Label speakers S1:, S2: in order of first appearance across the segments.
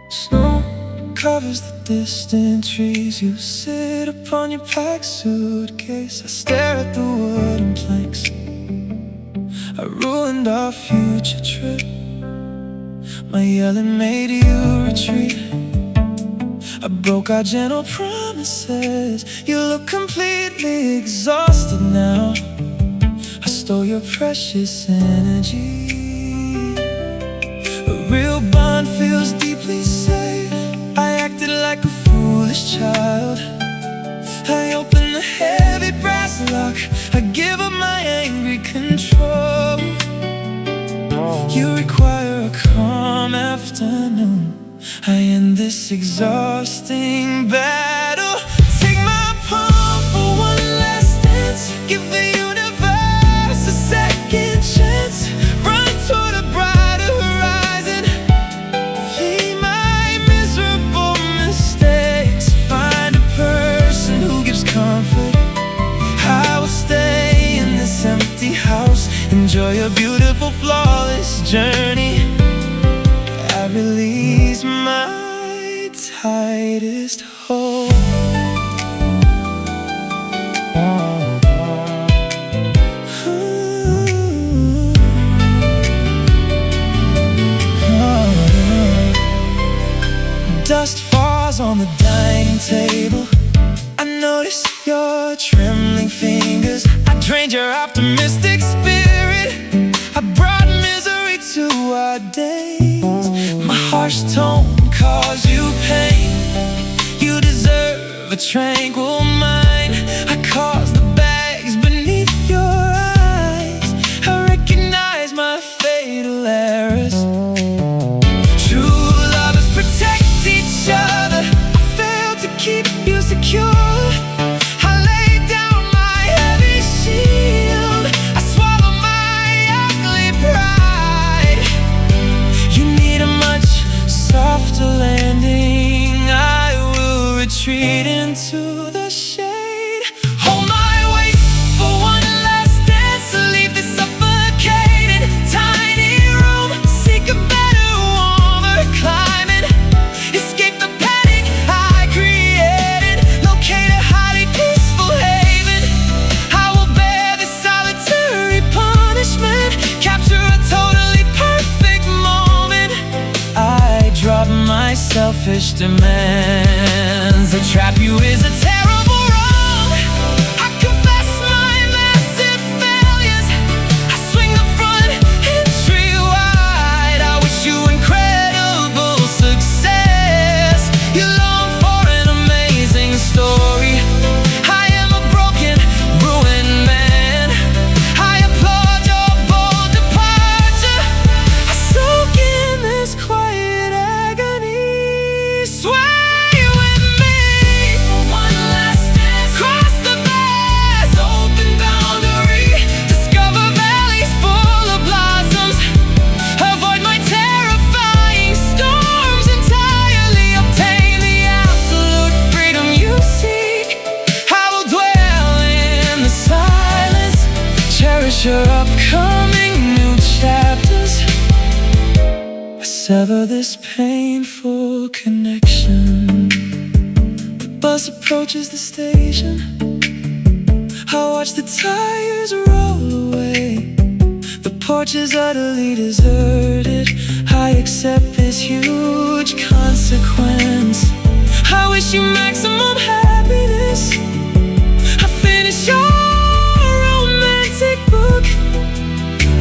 S1: Snow covers the distant trees. You sit upon your packed suitcase. I stare at the wooden planks. I ruined our future trip. My yelling made you retreat. I broke our gentle promises. You look completely exhausted now. I stole your precious energy. A real bond feels deeply safe. I acted like a foolish child. I opened the heavy brass lock. I give up my angry control. You require a calm afternoon. I end this exhausting battle. Take my palm for one last dance. Give the universe a second chance. Run toward a brighter horizon. Flee my miserable mistakes. Find a person who gives comfort. I will stay in this empty house. Enjoy a beautiful, flawless journey. I release my tightest hold. Dust falls on the dining table. I notice your trembling fingers. I drained your optimistic spirit. I brought misery to our days. My harsh tone caused you pain. You deserve a tranquil mind. I caused the bags beneath your eyes. I recognize my fatal errors. True lovers protect each other. I failed to keep you secure. Retreat into the shade. Hold my weight for one last dance. Leave this suffocating tiny room. Seek a better, warmer climate. Escape the panic I created. Locate a highly peaceful haven. I will bear this solitary punishment. Capture a totally perfect moment. I drop my selfish demands. To trap you is a terrible wrong. I confess my massive failures. I swing the front entry wide. I wish you incredible success. You long for an amazing story. I am a broken, ruined man. I applaud your bold departure. I soak in this quiet agony. Swear your upcoming new chapters. I sever this painful connection. The bus approaches the station. I watch the tires roll away. The porch is utterly deserted. I accept this huge consequence. I wish you maximum happiness. I finish your book.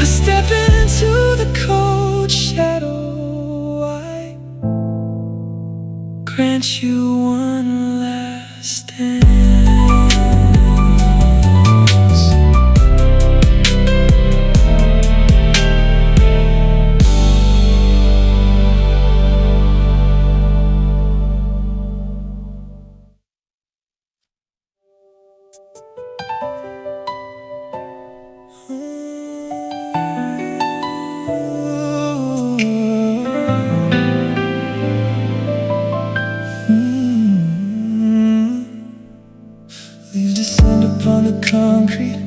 S1: I step into the cold shadow. I grant you one last dance. Concrete,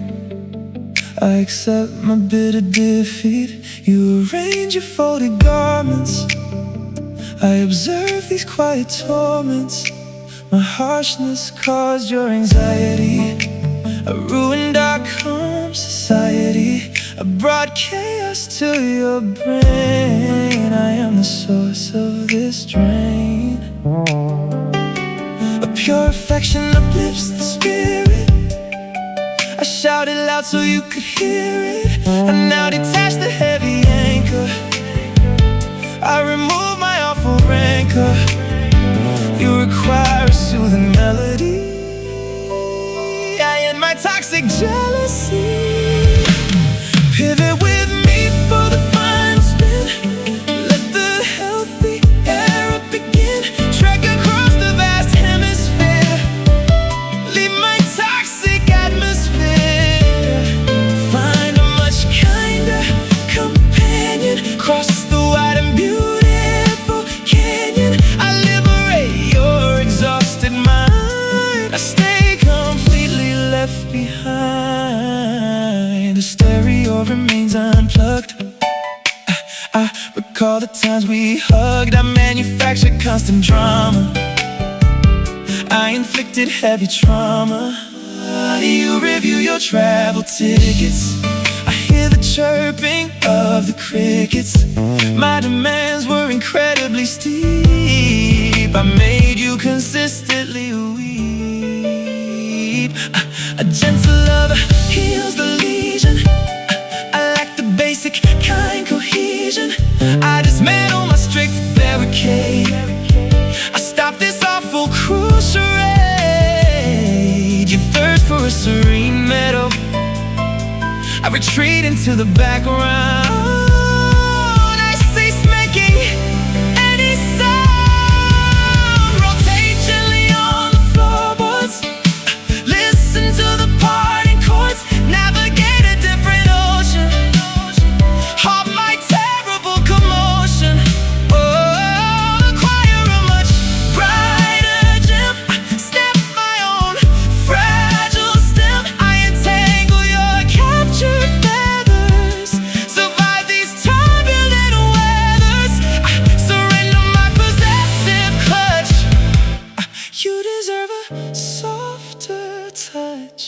S1: I accept my bitter defeat. You arrange your folded garments. I observe these quiet torments. My harshness caused your anxiety. I ruined our calm society. I brought chaos to your brain. I am the source of this drain. A pure affection uplifts the spirit. I shouted loud so you could hear it. I now detach the heavy anchor. I remove my awful rancor. You require a soothing melody. I end my toxic jealousy. Pivot with me for the final spin. Let the healthy air up begin. Trek across the vast hemisphere. Leave my toxic atmosphere. Find a much kinder companion. Cross the wide and beautiful canyon. I liberate your exhausted mind. I stay completely left behind. The stereo remains unplugged. I recall the times we hugged. I manufactured constant drama. I inflicted heavy trauma. You review your travel tickets. I hear the chirping of the crickets. My demands were incredibly steep. I made you consistently weep. A gentle lover heals the lesion. I lack the basic kind cohesion. I dismantle my strict barricade. I stop this awful cruel charade. You thirst for a serene meadow. I retreat into the background. I cease making any sound. Rotate gently on the floorboards. Listen to the parting chords. Navigate a different ocean. Halt my terrible commotion. Oh, acquire a much brighter gem. Snap my own fragile stem. I entangle your captured feathers. Survive these turbulent weathers. I surrender my possessive clutch. You deserve a softer touch.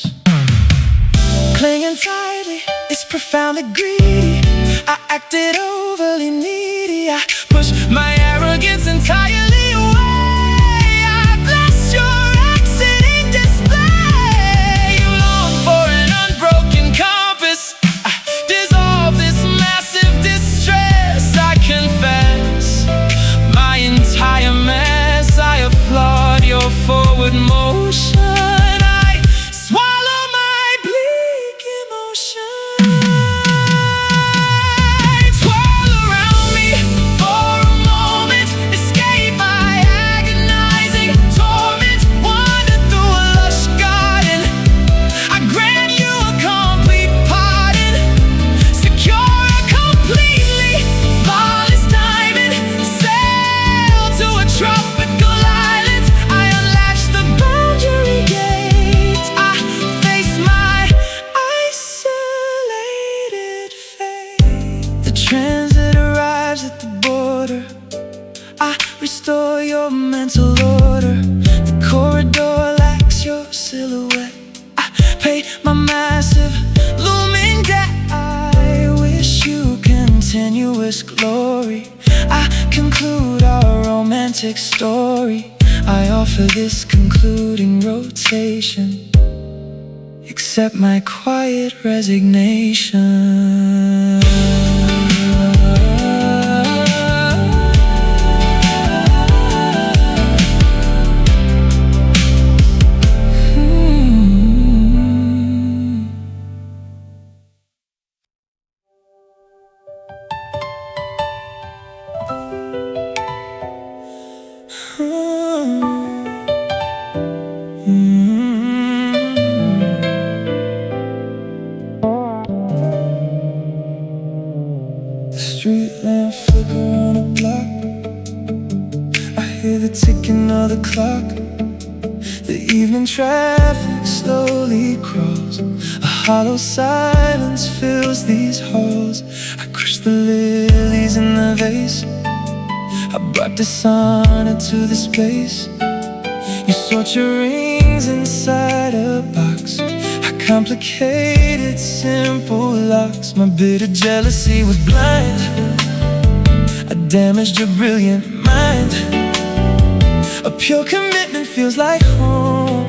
S1: Clinging tightly, it's profoundly greedy. I acted overly needy. I pushed my arrogance entirely away. I bless your accident display. You long for an unbroken compass. I dissolve this massive distress. I confess my entire mess. I applaud your forward motion. I swallow my bleak emotion. Twirl around me for a moment. Escape my agonizing torment. Wander through a lush garden. I grant you a complete pardon. Secure a completely flawless diamond. Sail to a tropical island. I unlatch the boundary gate. I face my isolated fate. The transit arrives at the border. I restore your mental order. The corridor lacks your silhouette. I pay my massive looming debt. I wish you continuous glory. I conclude our romantic story. I offer this concluding rotation. Accept my quiet resignation. Street lamp flicker on a block. I hear the ticking of the clock. The evening traffic slowly crawls. A hollow silence fills these halls. I crush the lilies in the vase. I brought dishonor to the space. You sort your rings inside a box. I complicated simple locks. My bitter jealousy was blind. I damaged your brilliant mind. A pure commitment feels like home.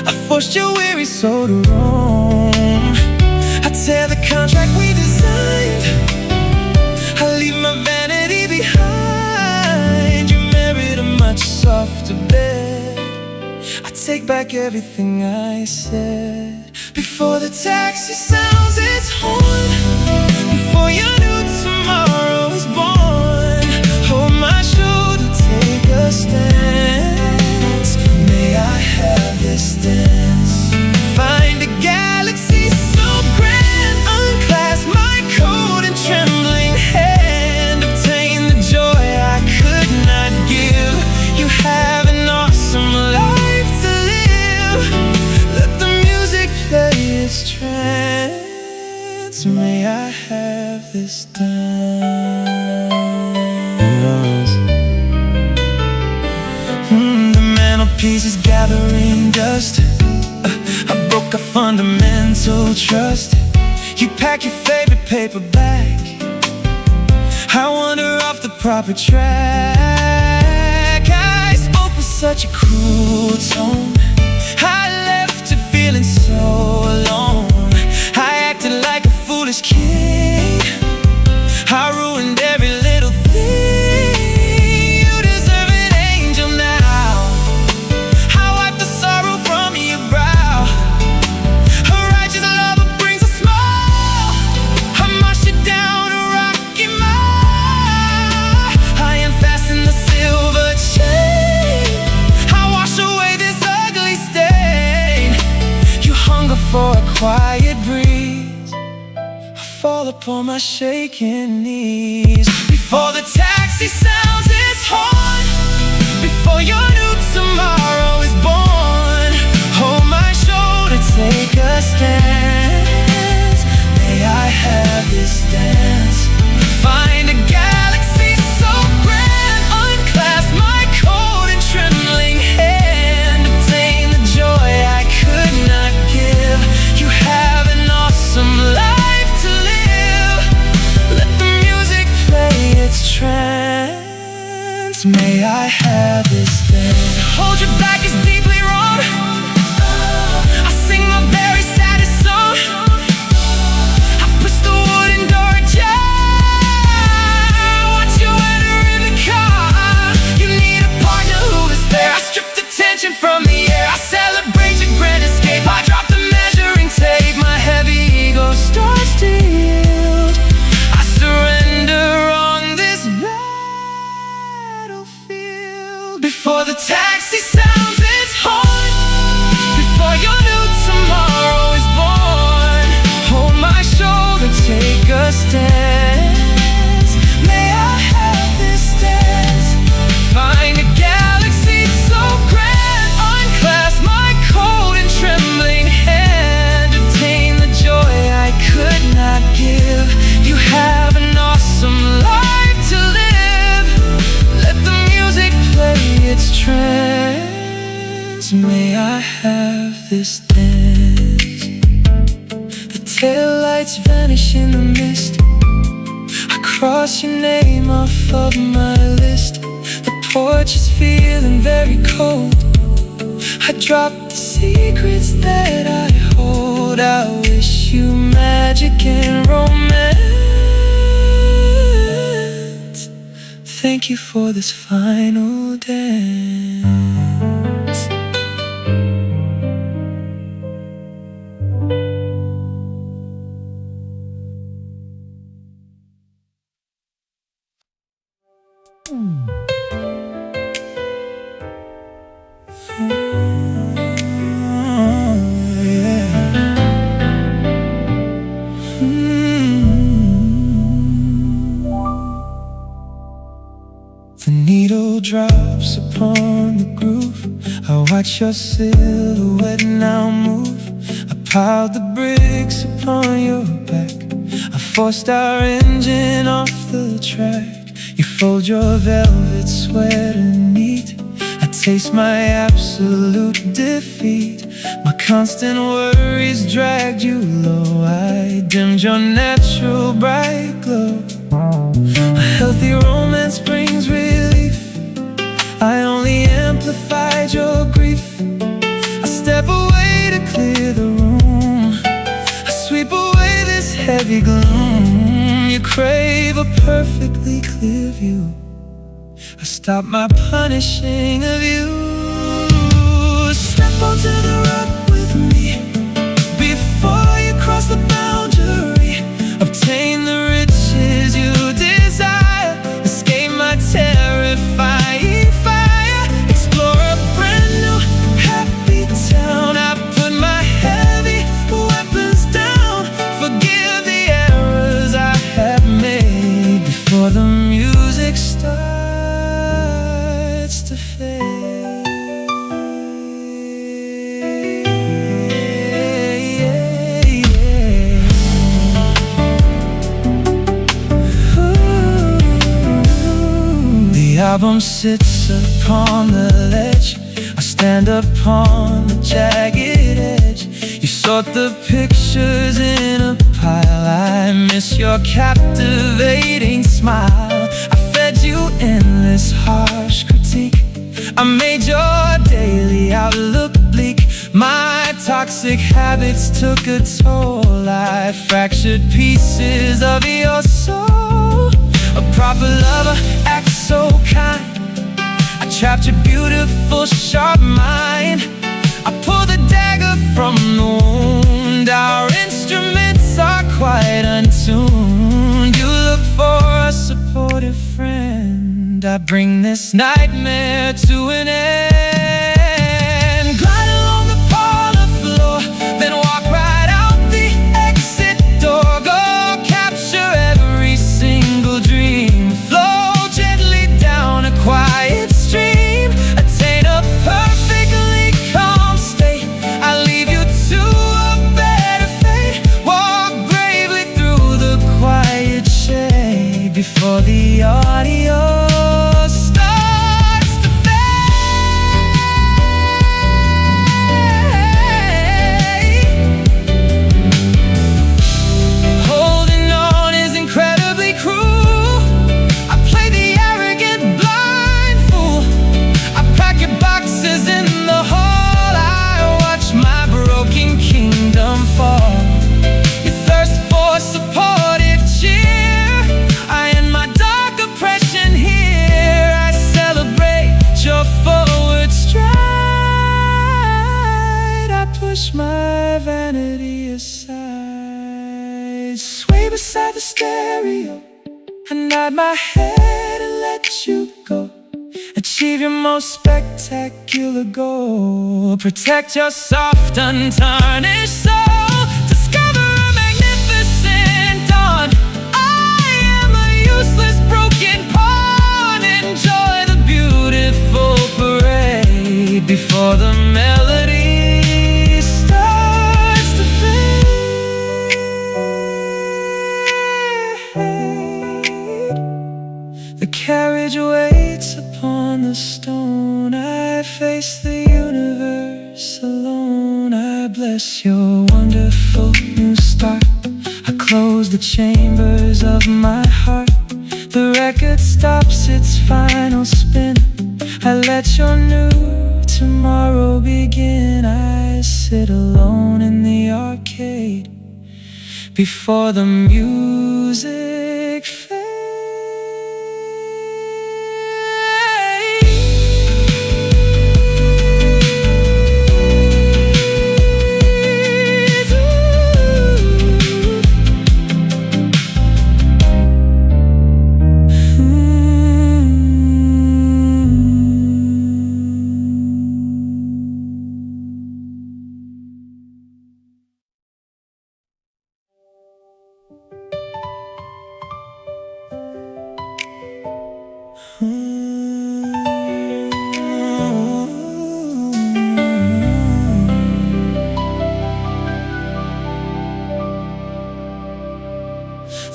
S1: I forced your weary soul to roam. I tear the contract we designed. I leave my vanity behind. You merit a much softer bed. I take back everything I said. Before the taxi sounds its horn, before your new tomorrow is born, hold my shoulder, take a stance. May I have this dance? Find a galaxy so grand, unclasp my coat and trembling hand, obtain the joy I could not give. You have an awesome life to live. Let the music play its trance. May I have this dance? The mantelpiece is gathering dust. I broke a fundamental trust. You pack your favorite paper bag. I wander off the proper track. I spoke with such a cruel tone. I left you feeling so alone. I acted like a foolish kid. I ruined every little thing. You deserve an angel now. I wipe the sorrow from your brow. A righteous lover brings a smile. I march you down a rocky mile. I unfasten the silver chain. I wash away this ugly stain. You hunger for a quiet breeze. I fall upon my shaking knees. Before the taxi sounds its horn, before your new tomorrow is born, hold my shoulder, take a stance. May I have this dance? Find a galaxy so grand, unclasp my coat and trembling hand, obtain the joy I could not give. You have an awesome life to live. Let the music play its trance. May I have this dance? Hold you back is deeply wrong. I sing my very saddest song. I push the wooden door ajar. Watch you enter in the car. You need a partner who is fair. I strip the tension from the air. I celebrate your grand escape. I drop the measuring tape. My heavy ego starts to yield. I surrender on this battlefield. Before the taxi sounds its horn, before your new tomorrow is born, hold my shoulder, take a stance. May I have this dance? Find a galaxy so grand, unclasp my coat and trembling hand, obtain the joy I could not give. You have an awesome life to live. Let the music play its trance. May I have this dance? The taillights vanish in the mist. I cross your name off of my list. The porch is feeling very cold. I drop the secrets that I hold. I wish you magic and romance. Thank you for this final dance. The needle drops upon the groove. I watch your silhouette now move. I piled the bricks upon your back. I forced our engine off the track. You fold your velvet sweater neat. I taste my absolute defeat. My constant worries dragged you low. I dimmed your natural bright glow. A healthy romance brings relief. I only amplified your grief. I step away to clear the room. I sweep away this heavy gloom. You crave a perfectly clear view. I stop my punishing of you. Step onto the rug with me before you cross the boundary. Obtain the riches you desire. Escape my terrifying fire. Explore a brand new happy town. I put my heavy weapons down. Forgive the errors I have made before the music starts to fade. The album sits upon the ledge. I stand upon the jagged edge. You sort the pictures in a pile. I miss your captivating smile. I fed you endless harsh critique. I made your daily outlook bleak. My toxic habits took a toll. I fractured pieces of your soul. A proper lover acts so kind. I trapped your beautiful sharp mind. I pull the dagger from the wound. Our instruments are quite untuned. You look for a supportive friend. I bring this nightmare to an end. Glide along the parlor floor, then walk right out the exit door. Go capture every single dream. Flow gently down a quiet stream. Attain a perfectly calm state. I leave you to a better fate. Walk bravely through the quiet shade before the audio starts to fade. Holding on is incredibly cruel. I play the arrogant blind fool. I pack your boxes in the hall. I watch my broken kingdom fall. You thirst for supportive cheer. I end my dark oppression here. I celebrate your forward stride. I push my vanity aside. Sway beside the stereo. I nod my head and let you go. Achieve your most spectacular goal. Protect your soft, untarnished soul. Discover a magnificent dawn. I am a useless broken pawn. Enjoy the beautiful parade before the melody starts to fade. The carriage waits upon the stone. I face the universe alone. I bless your wonderful new start. I close the chambers of my heart. The record stops its final spin. I let your new tomorrow begin. I sit alone in the arcade before the music fades.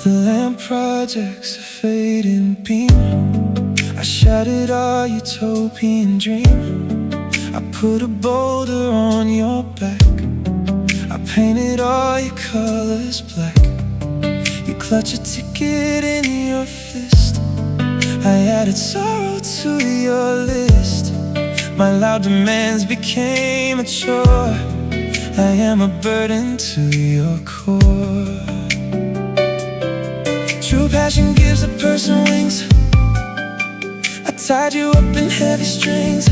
S1: The lamp projects fading beam. I shattered our utopian dream. I put a boulder on your back. I painted all your colors black. You clutch a ticket in your fist. I added sorrow to your list. My loud demands became a chore. I am a burden to your core. True passion gives a person wings. I tied you up in heavy strings.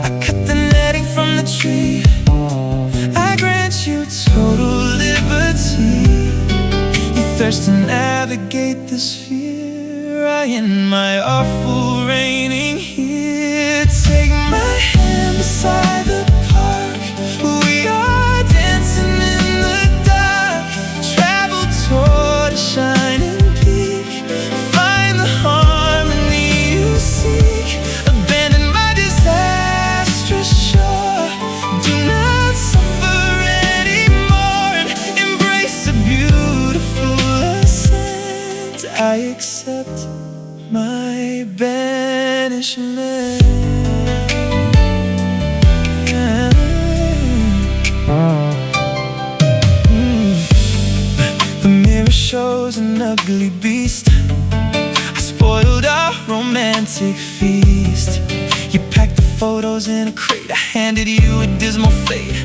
S1: I cut the netting from the tree. I grant you total liberty. You thirst to navigate this fear. I end my awful reigning here. Take my hand beside the park. We are dancing in the dark. Travel toward a shining peak. Find the harmony you seek. Abandon my disastrous shore. Do not suffer anymore. Embrace a beautiful ascent. I accept my banishment. The mirror shows an ugly beast. I spoiled our romantic feast. You packed the photos in a crate. I handed you a dismal fate.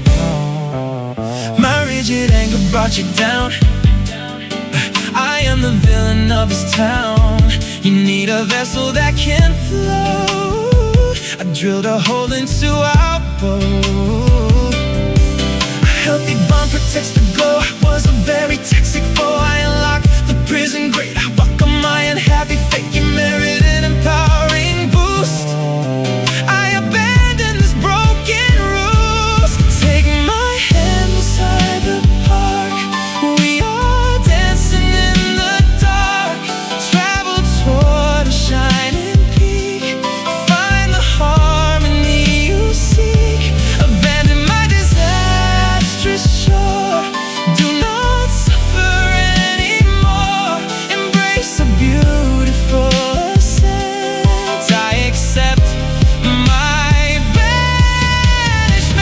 S1: My rigid anger brought you down. I am the villain of this town. You need a vessel that can float. I drilled a hole into our boat. A healthy bond protects the glow. I was a very toxic foe. I unlocked the prison grate. I welcome my unhappy fate. You merit an empowering boost. I abandon this broken roost. Take my hand beside the park. We are dancing in the dark. Travel toward a shining peak. Find the harmony you seek. Abandon my disastrous shore. Do not suffer anymore. Embrace a beautiful ascent. I accept my banishment.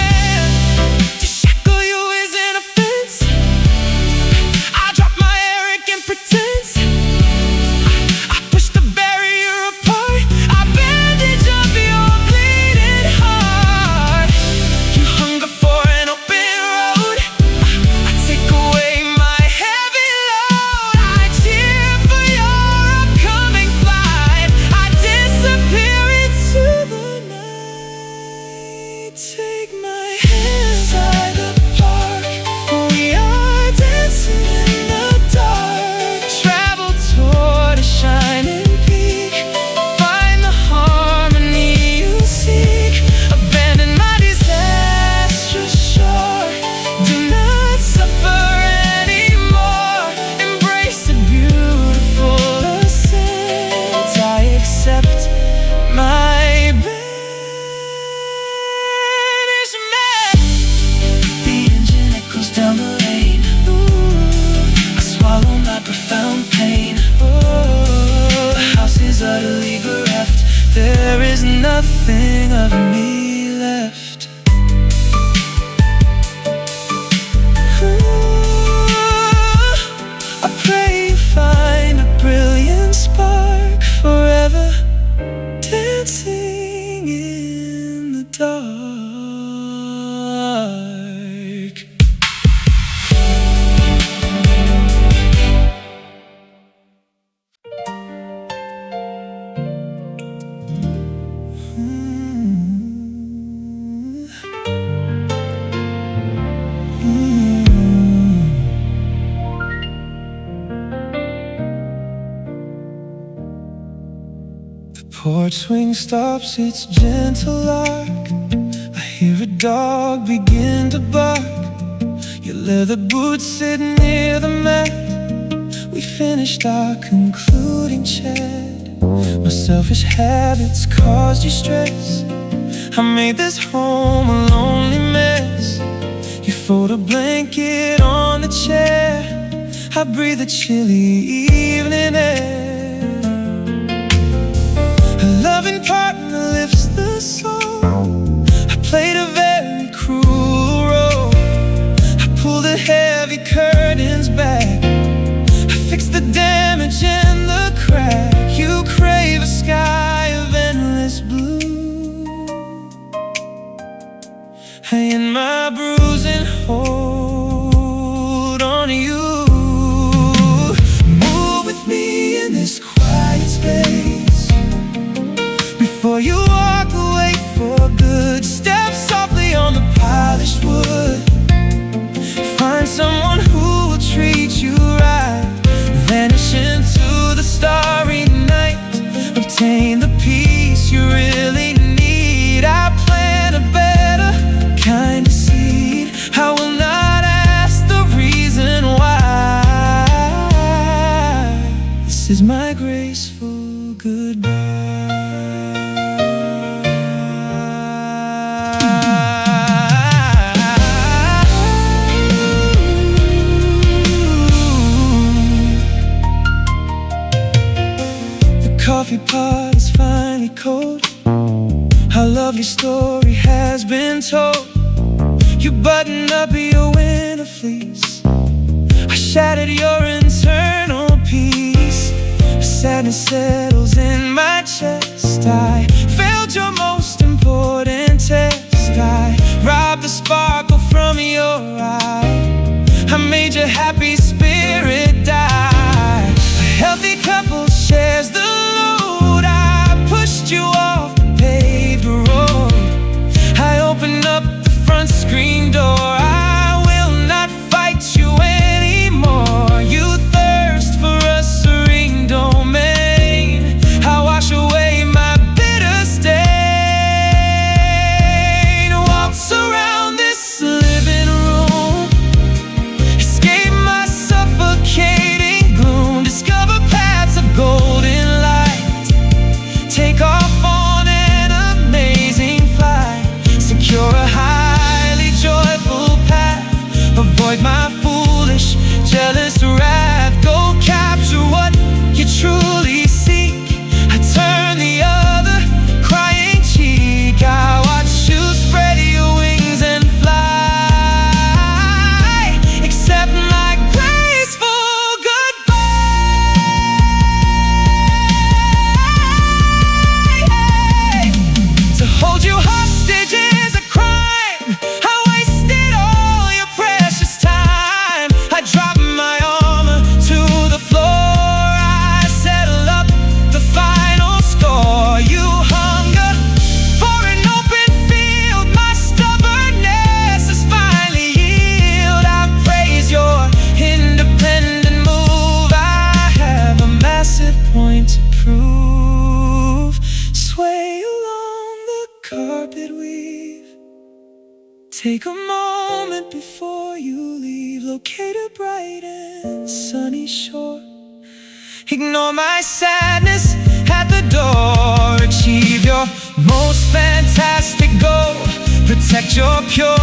S1: To shackle you is an offense. I drop my arrogant pretense. I push the barrier apart. I bandage up your bleeding heart. You hunger for an open road. I take away my heavy load. I cheer for your upcoming flight. I disappear into the night. Take my hand beside the park. We are dancing in the dark. Travel toward a shining peak. Find the harmony you seek. Abandon my disastrous shore. Do not suffer anymore. Embrace a beautiful ascent. I accept my banishment. The engine echoes down the lane. I swallow my profound pain. The house is utterly bereft. There is nothing of me left. I pray you find a brilliant spark. Forever dancing in the dark. The porch swing stops its gentle arc. I hear a dog begin to bark. Your leather boots sit near the mat. We finished our concluding chat. My selfish habits caused you stress. I made this home a lonely mess. You fold a blanket on the chair. I breathe the chilly evening air. A loving partner lifts the soul. I played a very cruel role. I pulled the heavy curtains back. I fixed the damage and the crack. You crave a sky of endless blue. And my bruising hold on you. Move with me in this quiet space before you walk away for good. Step softly on the polished wood. Find someone who will treat you right. Vanish into the starry night. Obtain the peace you really need. I plant a better kind of seed. I will not ask the reason why. This is my graceful goodbye. Coffee pot is finally cold. Our lovely story has been told. You button up your winter fleece. I shattered your internal peace. Sadness settles in my chest. I failed your most important test. I robbed the sparkle from your eye. I made your happy spirit die. A healthy couple shares the load. I pushed you off the paved road. I opened up the front screen door. I will not fight you anymore. You thirst for a serene domain. I wash away my bitter stain. Walks around this living room. Escape my suffocating gloom. Discover paths of golden light. Take off on an amazing flight. Secure a highly joyful path. Avoid my foolish, jealous wrath. Go capture what you truly seek. I turn the other crying cheek. I watch you spread your wings and fly. Accept my graceful goodbye. To hold you hostage is a crime. I wasted all your precious time. I dropped my armor to the floor. I settle up the final score. You hunger for an open field. My stubbornness has finally yielded. I praise your independent move. I have a massive point to prove. Sway along the carpet weave. Take a moment before you leave. Locate a bright and sunny shore. Ignore my sadness at the door. Achieve your most fantastic goal. Protect your pure,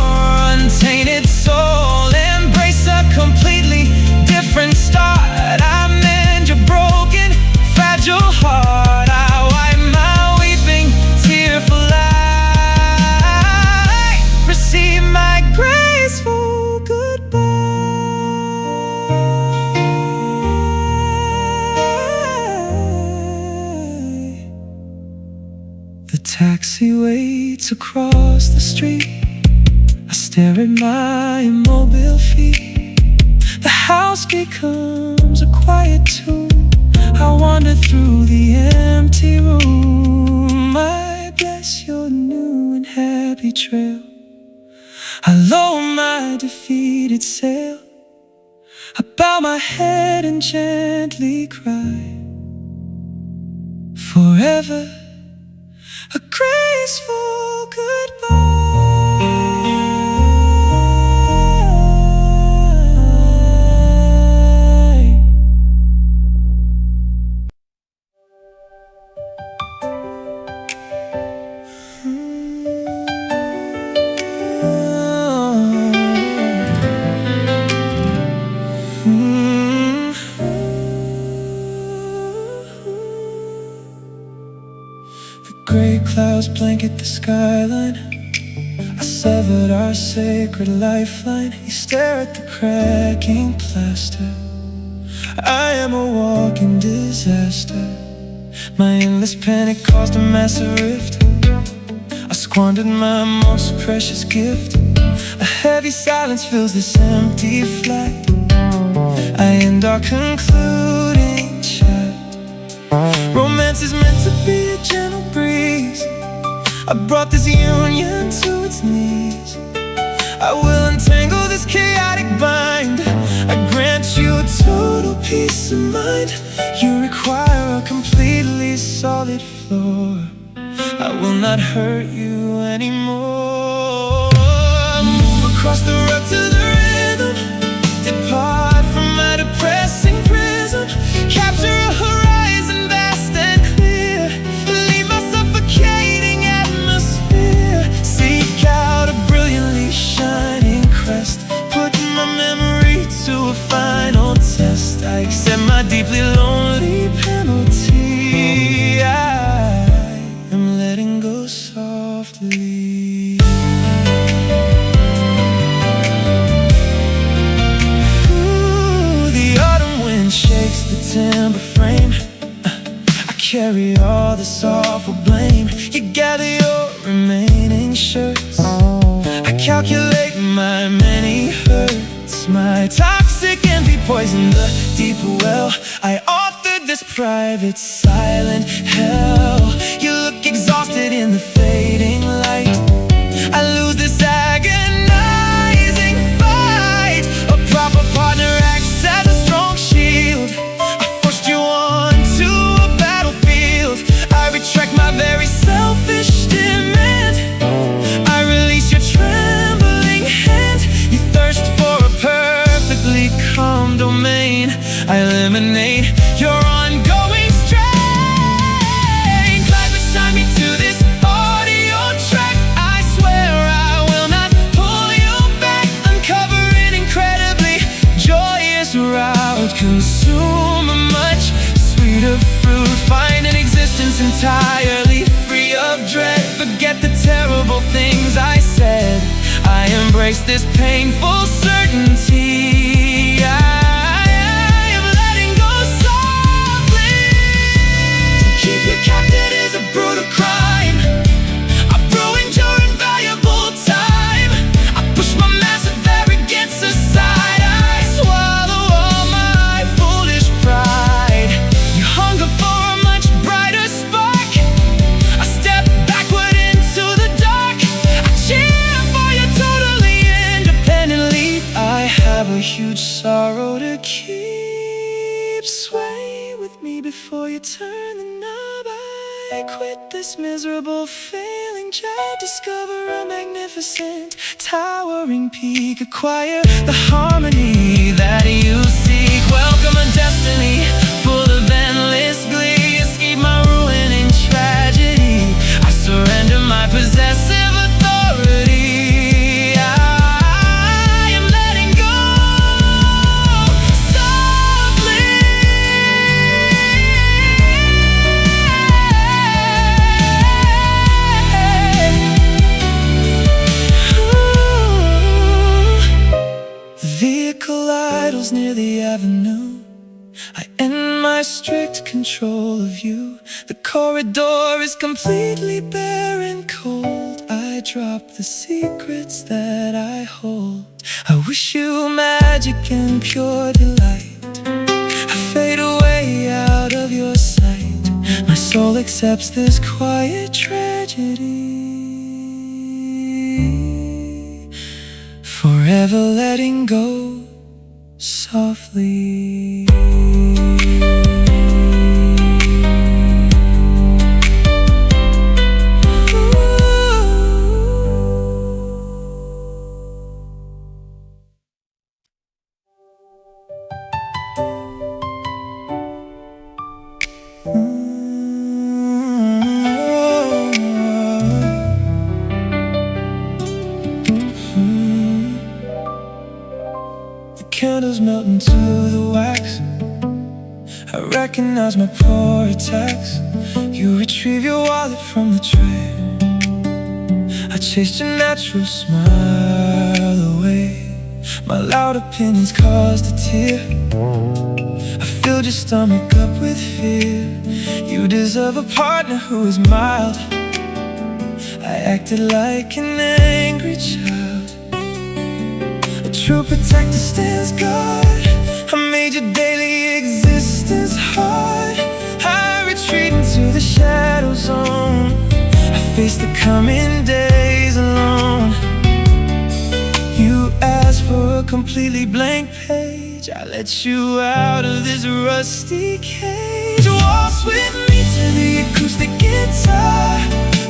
S1: untainted soul. Embrace a completely different start. I mend your broken, fragile heart. I wipe my weeping, tearful eye. Receive my graceful goodbye. The taxi waits across the street. I stare at my immobile feet. The house becomes a quiet tomb. I wander through the empty room. I bless your new and happy trail. I lower my defeated sail. I bow my head and gently cry. Forever a graceful goodbye. The gray clouds blanket the skyline. I severed our sacred lifeline. You stare at the cracking plaster. I am a walking disaster. My endless panic caused a massive rift. I squandered my most precious gift. A heavy silence fills this empty flat. I end our concluding chat. Romance is meant to be a gentle breeze. I brought this union to its knees. I will untangle this chaotic bind. I grant you a total peace of mind. You require a completely solid floor. I will not hurt you anymore. Move across the road to the rhythm. Depart from my depressing prison. Capture a horizon vast and clear. Leave my suffocating atmosphere. Seek out a brilliantly shining crest. Put my memory to a final test. I accept my deeply lonely penalty. I am letting go softly. Ooh, the autumn wind shakes the timber frame. I carry all this awful blame. You gather your remaining shirts. I calculate my many hurts. My toxic envy poisoned the deep well. I authored this private silent hell. You look exhausted in the fading light. I lose this agonizing fight. A proper partner acts as a strong shield. I forced you onto a battlefield. I retract my very selfish demand. I release your trembling hand. You thirst for a perfectly calm domain. I eliminate your ongoing strain. Glide beside me to this audio track. I swear I will not pull you back. Uncover an incredibly joyous route. Consume a much sweeter fruit. Find an existence entirely free of dread. Forget the terrible things I said. I embrace this painful certainty. I am letting go softly. To keep you captive is a brutal crime. I've ruined your invaluable time. I push my massive arrogance aside. I swallow all my foolish pride. You hunger for a much brighter spark. I step backward into the dark. I cheer for you totally independently. I have a huge sorrow to keep. Sway with me before you turn the knob. I quit this miserable failing job. Discover a magnificent towering peak. Acquire the harmony that you seek. Welcome a destiny full of endless glee. Escape my ruining tragedy. I surrender my possessive authority. I am letting go softly. The vehicle idles near the avenue. I end my strict control of you. The corridor is completely bare and cold. I drop the secrets that I hold. I wish you magic and pure delight. I fade away out of your sight. My soul accepts this quiet tragedy. Forever letting go softly. Candles melt into the wax. I recognize my poor attacks. You retreat retrieve your wallet from the tray. I chased your natural smile away. My loud opinions caused a tear. I filled your stomach up with fear. You deserve a partner who is mild. I acted like an angry child. A true protector stands guard. I made your daily existence hard. I retreat into the shadow zone. I face the coming days alone. You asked for a completely blank page. I let you out of this rusty cage. Waltz with me to the acoustic guitar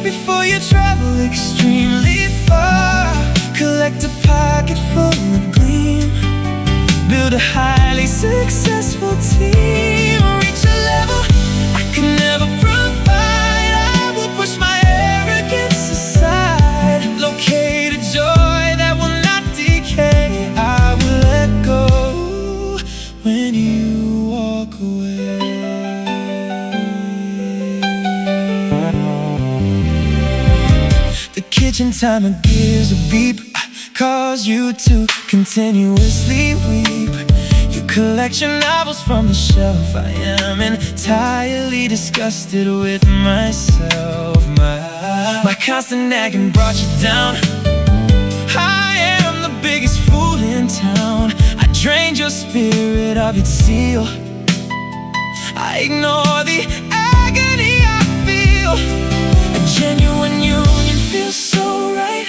S1: before you travel extremely far. Collect a pocket full of gleam. Build a highly successful team. Reach a level I can never provide. I will push my arrogance aside. Locate a joy that will not decay. I will let go when you walk away. The kitchen timer gives a beep. Cause you to continuously weep. You collect your novels from the shelf. I am entirely disgusted with myself. My constant nagging brought you down. I am the biggest fool in town. I drained your spirit of its seal. I ignore the agony I feel. A genuine union feels so right.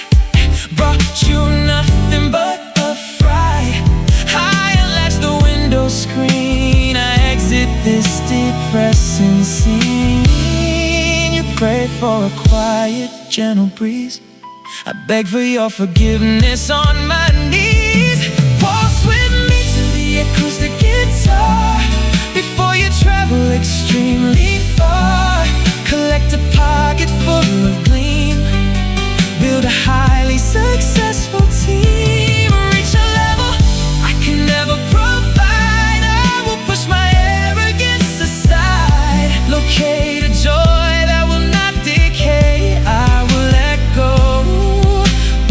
S1: Brought you nothing but a fright. I unlatch the window screen. I exit this depressing scene. You pray for a quiet, gentle breeze. I beg for your forgiveness on my knees. Waltz with me to the acoustic guitar before you travel extremely far. Collect a pocket full of gleam. Build a highly successful team. Reach a level I can never provide. I will push my arrogance aside. Locate a joy that will not decay. I will let go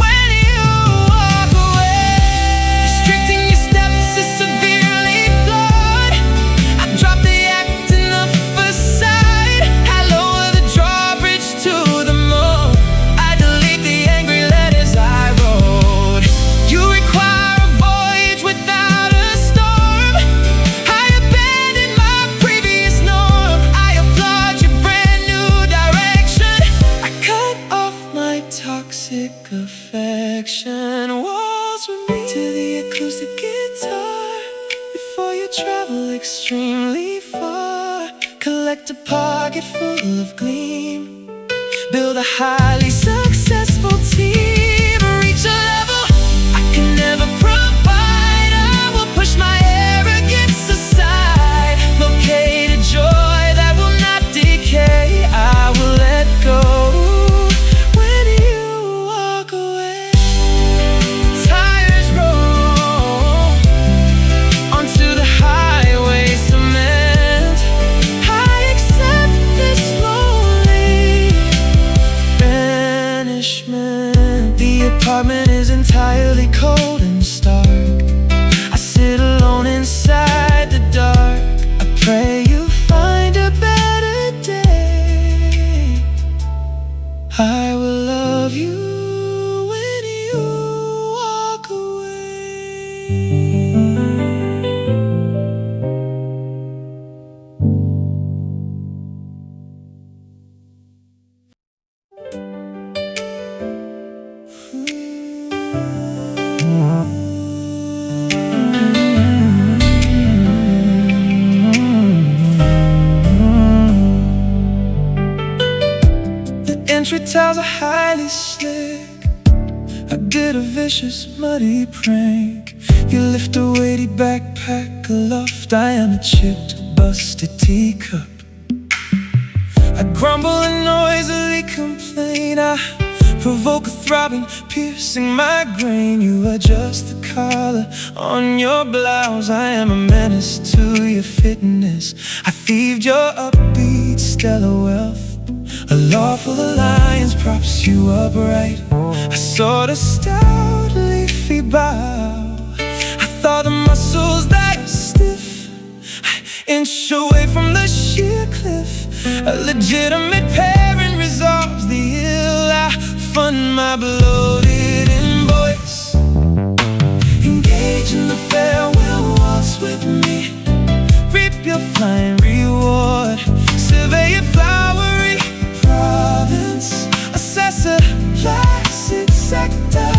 S1: when you walk away. Restricting your steps is severely flawed. I drop the act and the facade. I lower the drawbridge to the moon. Affection. Waltz with me to the acoustic guitar before you travel extremely far. Collect a pocket full of gleam. Build a highly successful team. Reach a level I can never provide. I will push my arrogance aside. Locate a joy that will not decay. I will let go. The apartment is entirely cold and stark. I sit alone inside the dark. I pray you find a better day. I will love you when you walk away. Entry tiles are highly slick. I did a vicious, muddy prank. You lift a weighty backpack aloft. I am a chipped, busted teacup. I grumble and noisily complain. I provoke a throbbing, piercing migraine. You adjust the collar on your blouse. I am a menace to your fitness. I thieved your upbeat stellar wealth. Lawful alliance props you upright. I sought a stout leafy bough. I thought the muscles that are stiff, inch away from the sheer cliff. A legitimate parent resolves the ill. I fund my bloated invoice. Engage in the farewell waltz with me. Reap your flying reward. Survey your flowery province. Assess a placid sector.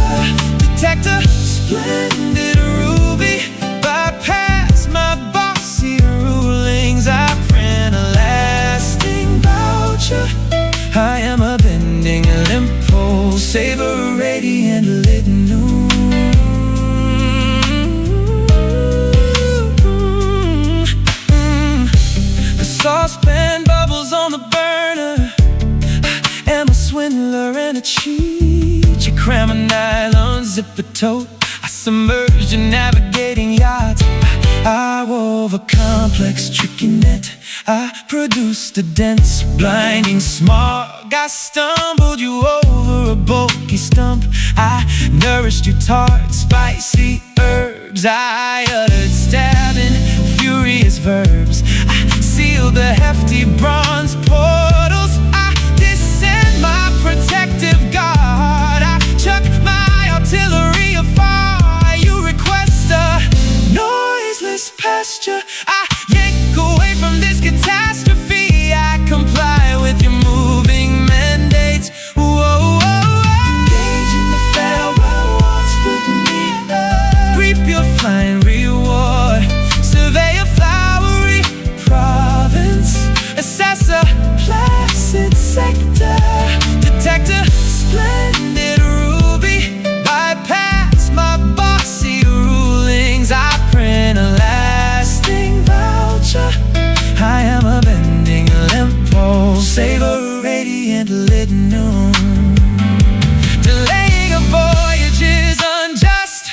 S1: Detect a splendid ruby. Bypass my bossy rulings. I print a lasting voucher. I am a bending limpole, savor radiant lit noon. The saucepan bubbles on the burner. I am a swindler and a cheat. You cram a nylon zipper tote. I submerged in navigating yachts. I wove a complex tricky net. I produced a dense, blinding smog. I stumbled you over a bulky stump. I nourished you tart, spicy herbs. I uttered stabbing, furious verbs. I sealed the hefty bronze portals. I descend my protective guard. I chuck my artillery afar. You request a noiseless pasture. I yank away from this catastrophe. I comply with your moving mandates. Whoa, whoa, whoa. Engage in the farewell waltz with me. Reap your flying reward. Survey a flowery province. Assess a placid sector. Detect a splendid ruby. Bypass my bossy rulings. I print a lasting voucher. I am a bending limpole, savor radiant lit noon. Delaying a voyage is unjust.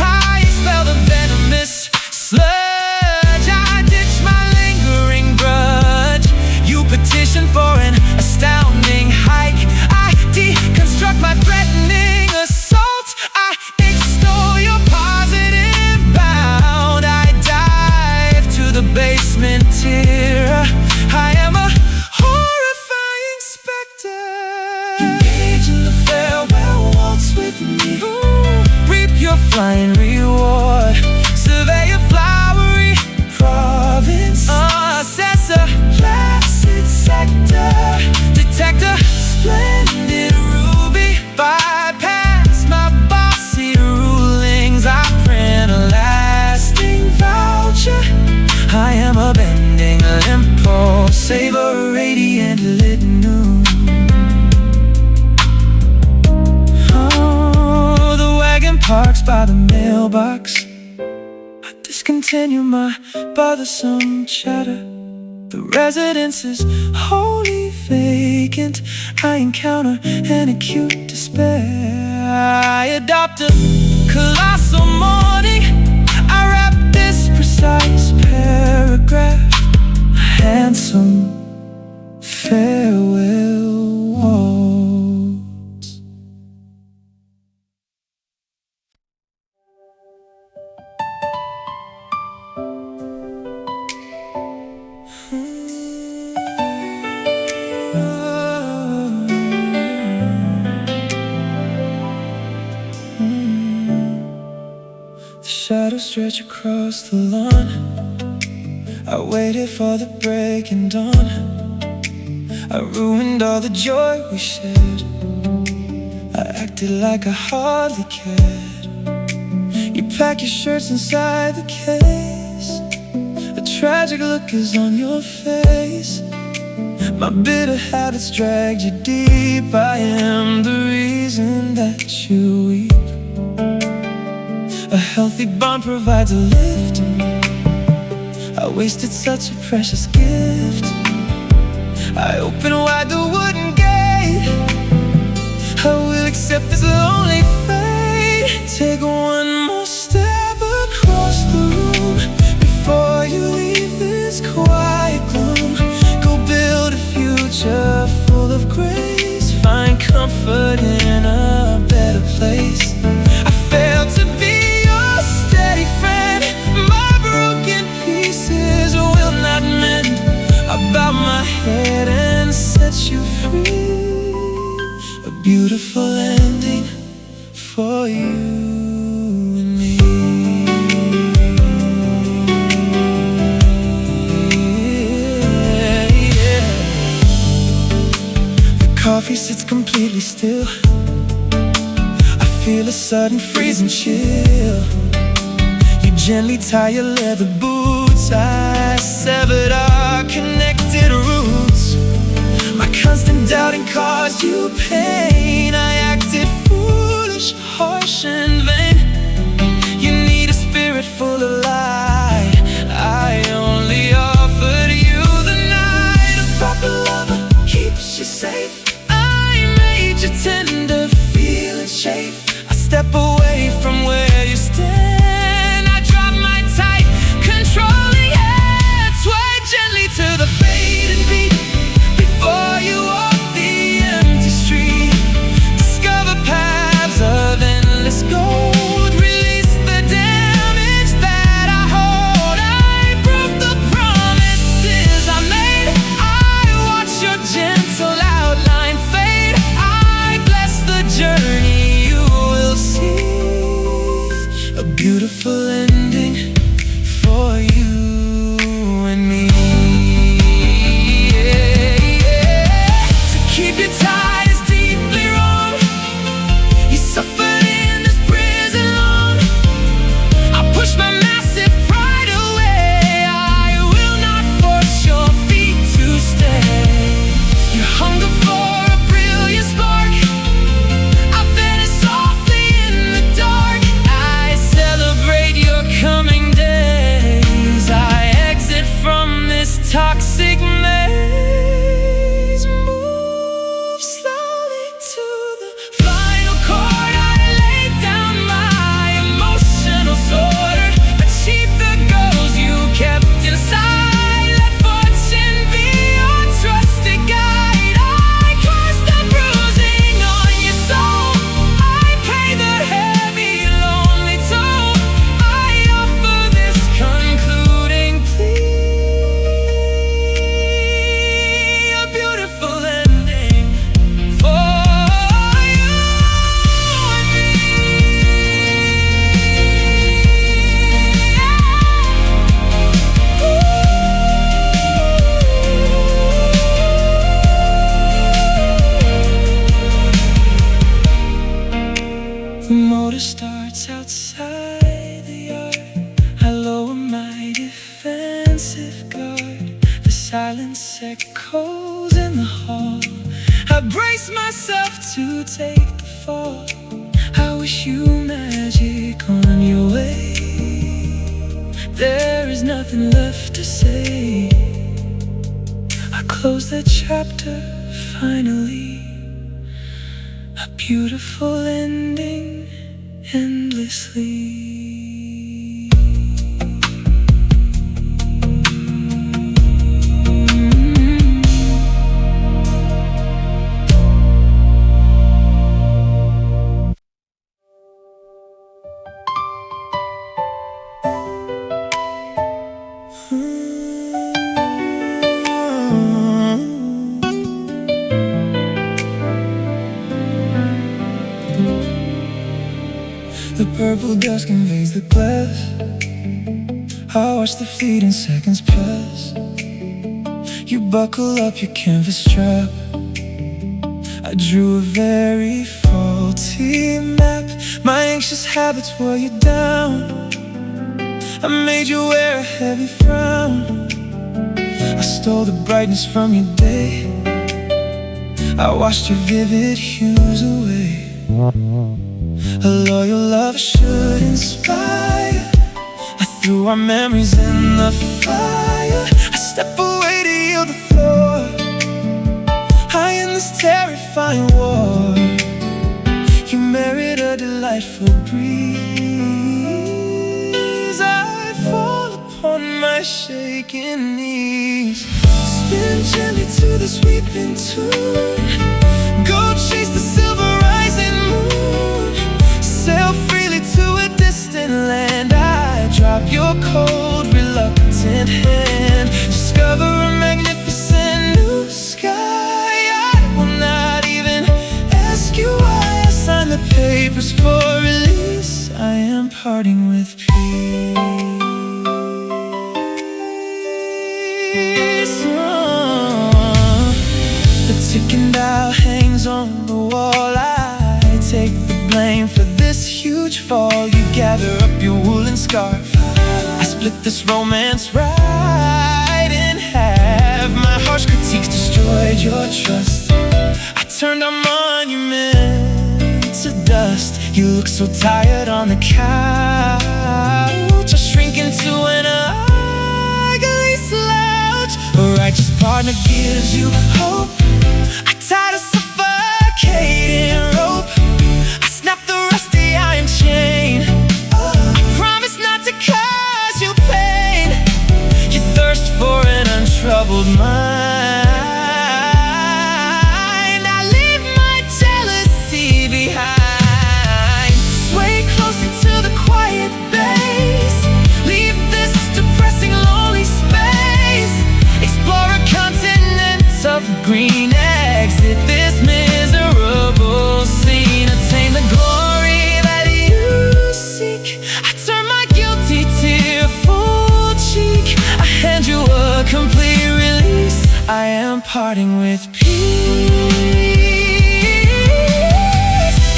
S1: I expel the venomous sludge. I ditch my lingering grudge. You petition for an astounding hike. I deconstruct my threatening assault. I extol your positive bound. I dive to the basement tier. I am a horrifying specter. Engage in the farewell waltz with me. Reap your flying reward. Survey a flowery province. Assess a placid sector. Detect a splendid ruby. Bypass my bossy rulings. I print a lasting voucher. I am a bending limpole, savor radiant lit noon. Oh, the wagon parks by the mailbox. I discontinue my bothersome chatter. The residence is wholly vacant. I encounter an acute despair. I adopt a colossal mourning. I wrap this precise paragraph. A handsome farewell waltz. The shadows stretch across the lawn. I waited for the breaking dawn. I ruined all the joy we shared. I acted like I hardly cared. You pack your shirts inside the case. A tragic look is on your face. My bitter habits dragged you deep. I am the reason that you weep. A healthy bond provides a lift. I wasted such a precious gift. I open wide the wooden gate. I will accept this lonely fate. Take one more step across the room before you leave this quiet gloom. Go build a future full of grace. beautiful ending for you and me. Yeah. The coffee sits completely still. I feel a sudden freezing chill. You gently tie your leather boots. I severed our connected roots. My constant doubting caused you pain. I acted foolish, harsh and vain. You need a spirit full of light. I only offered you the night. A proper lover keeps you safe. I made you tender, feeling chafe. I step away from where you stand. I drop my tight, controlling hand. Sway gently to the fading beat. Before you walk the empty street, discover paths of endless gold. Release the damage that I hold. I broke the promises I made. I watch your gentle outline fade. I bless the journey you will see. A beautiful ending for you and me. Keep your ties deeply wrong. You suffered in this prison long. I push my massive pride away. I will not force your feet to stay. You hunger for a brilliant spark. I vanish softly in the dark. I celebrate your coming days. I exit from this toxic maze. The motor starts outside the yard. I lower my defensive guard. The silence echoes in the hall. I brace myself to take the fall. I wish you magic on your way. There is nothing left to say. I close the chapter finally. A beautiful ending endlessly. The purple dust conveys the glass. I watch the fleeting seconds pass. You buckle up your canvas strap. I drew a very faulty map. My anxious habits wore you down. I made you wear a heavy frown. I stole the brightness from your day. I washed your vivid hues away. A loyal love should inspire. I threw our memories in the fire. I step away to yield the floor. High in this terrifying war. You merit a delightful breeze. I fall upon my shaking knees. Spin gently to the sweeping tune. Go chase the silver rising moon. Sail freely to a distant land. I drop your cold, reluctant hand. Discover a magnificent new sky. I will not even ask you papers for release. I am parting with peace. The ticking dial hangs on the wall. I take the blame for this huge fall. You gather up your woolen scarf. I split this romance right in half. My harsh critiques destroyed your trust. I turned our monument to dust. You look so tired on the couch. I shrink into an ugly slouch. A righteous partner gives you hope. I tied a suffocating rope. I snapped the rusty iron chain. I promise not to cause you pain. You thirst for an untroubled mind. I leave my jealousy behind. Sway closer to the quiet base. Leave this depressing lonely space. Explore a continent of green. Exit this miserable scene. Attain the glory that you seek. I turn my guilty tearful cheek. I hand you a complete release. I am parting with peace.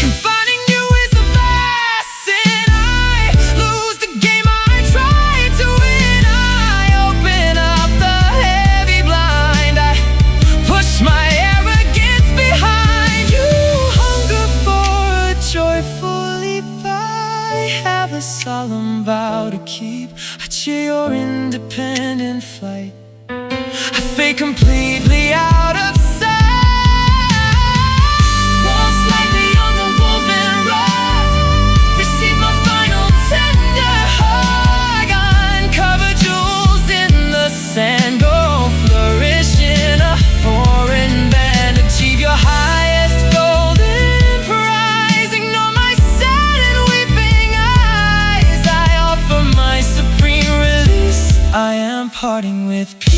S1: Confining you is a vast sin. I lose the game I tried to win. I open up the heavy blind. I push my arrogance behind. You hunger for a joyful leap. I have a solemn vow to keep. I cheer your independent flight. I fade completely out of sight. Walk slightly on the woven rug. Receive my final tender hug. Uncover jewels in the sand. Go flourish in a foreign band. Achieve your highest golden prize. Ignore my sad and weeping eyes. I offer my supreme release. I am parting with peace.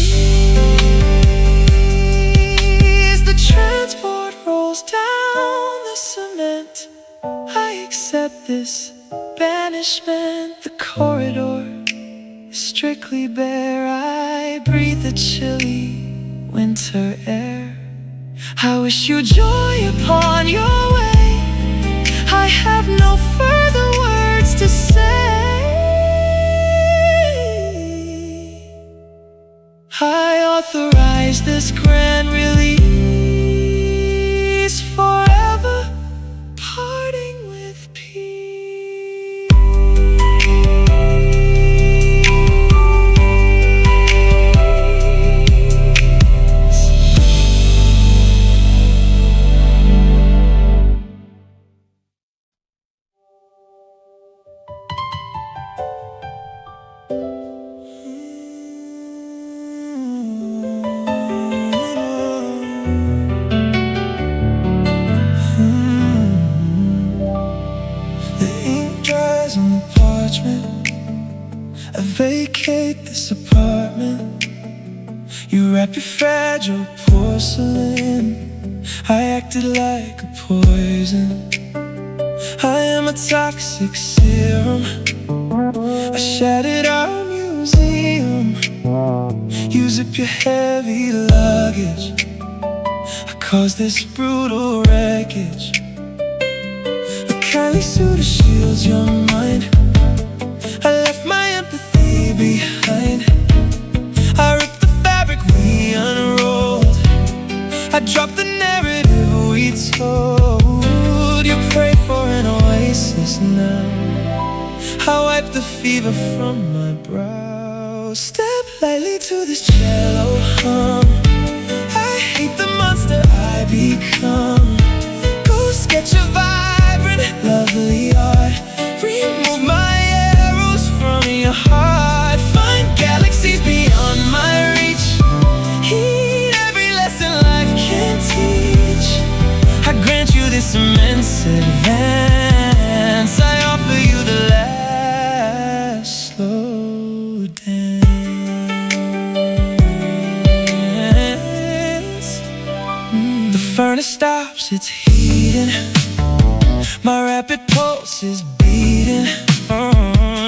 S1: The transport rolls down the cement. I accept this banishment. The corridor is strictly bare. I breathe the chilly winter air. I wish you joy upon your way. I have no further words to say. I authorize this grand release. Forever parting with peace. I vacate this apartment. You wrap your fragile porcelain. I acted like a poison. I am a toxic serum. I shattered our museum. You zip your heavy luggage. I caused this brutal wreckage. A kindly suitor shields your mind. I left my empathy behind. I ripped the fabric we unrolled. I dropped the narrative we told. You pray for an oasis now. I wipe the fever from my brow. Step lightly to this cello hum. I hate the monster I become. Go sketch a vibrant, lovely art. Remove my arrows from your heart. Find galaxies beyond my reach. Heed every lesson life can teach. I grant you this immense advance. I offer you the last slow dance. The furnace stops its heating. My rapid pulse is beating.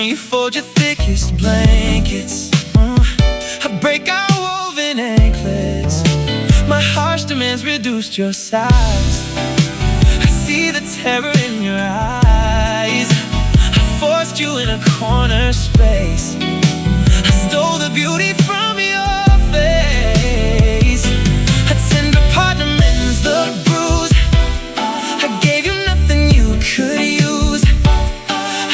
S1: You fold your thickest blankets. I break our woven anklets. My harsh demands reduced your size. I see the terror in your eyes. I forced you in a corner space. I stole the beauty from your face. A tender partner mends the bruise. I gave you nothing you could use.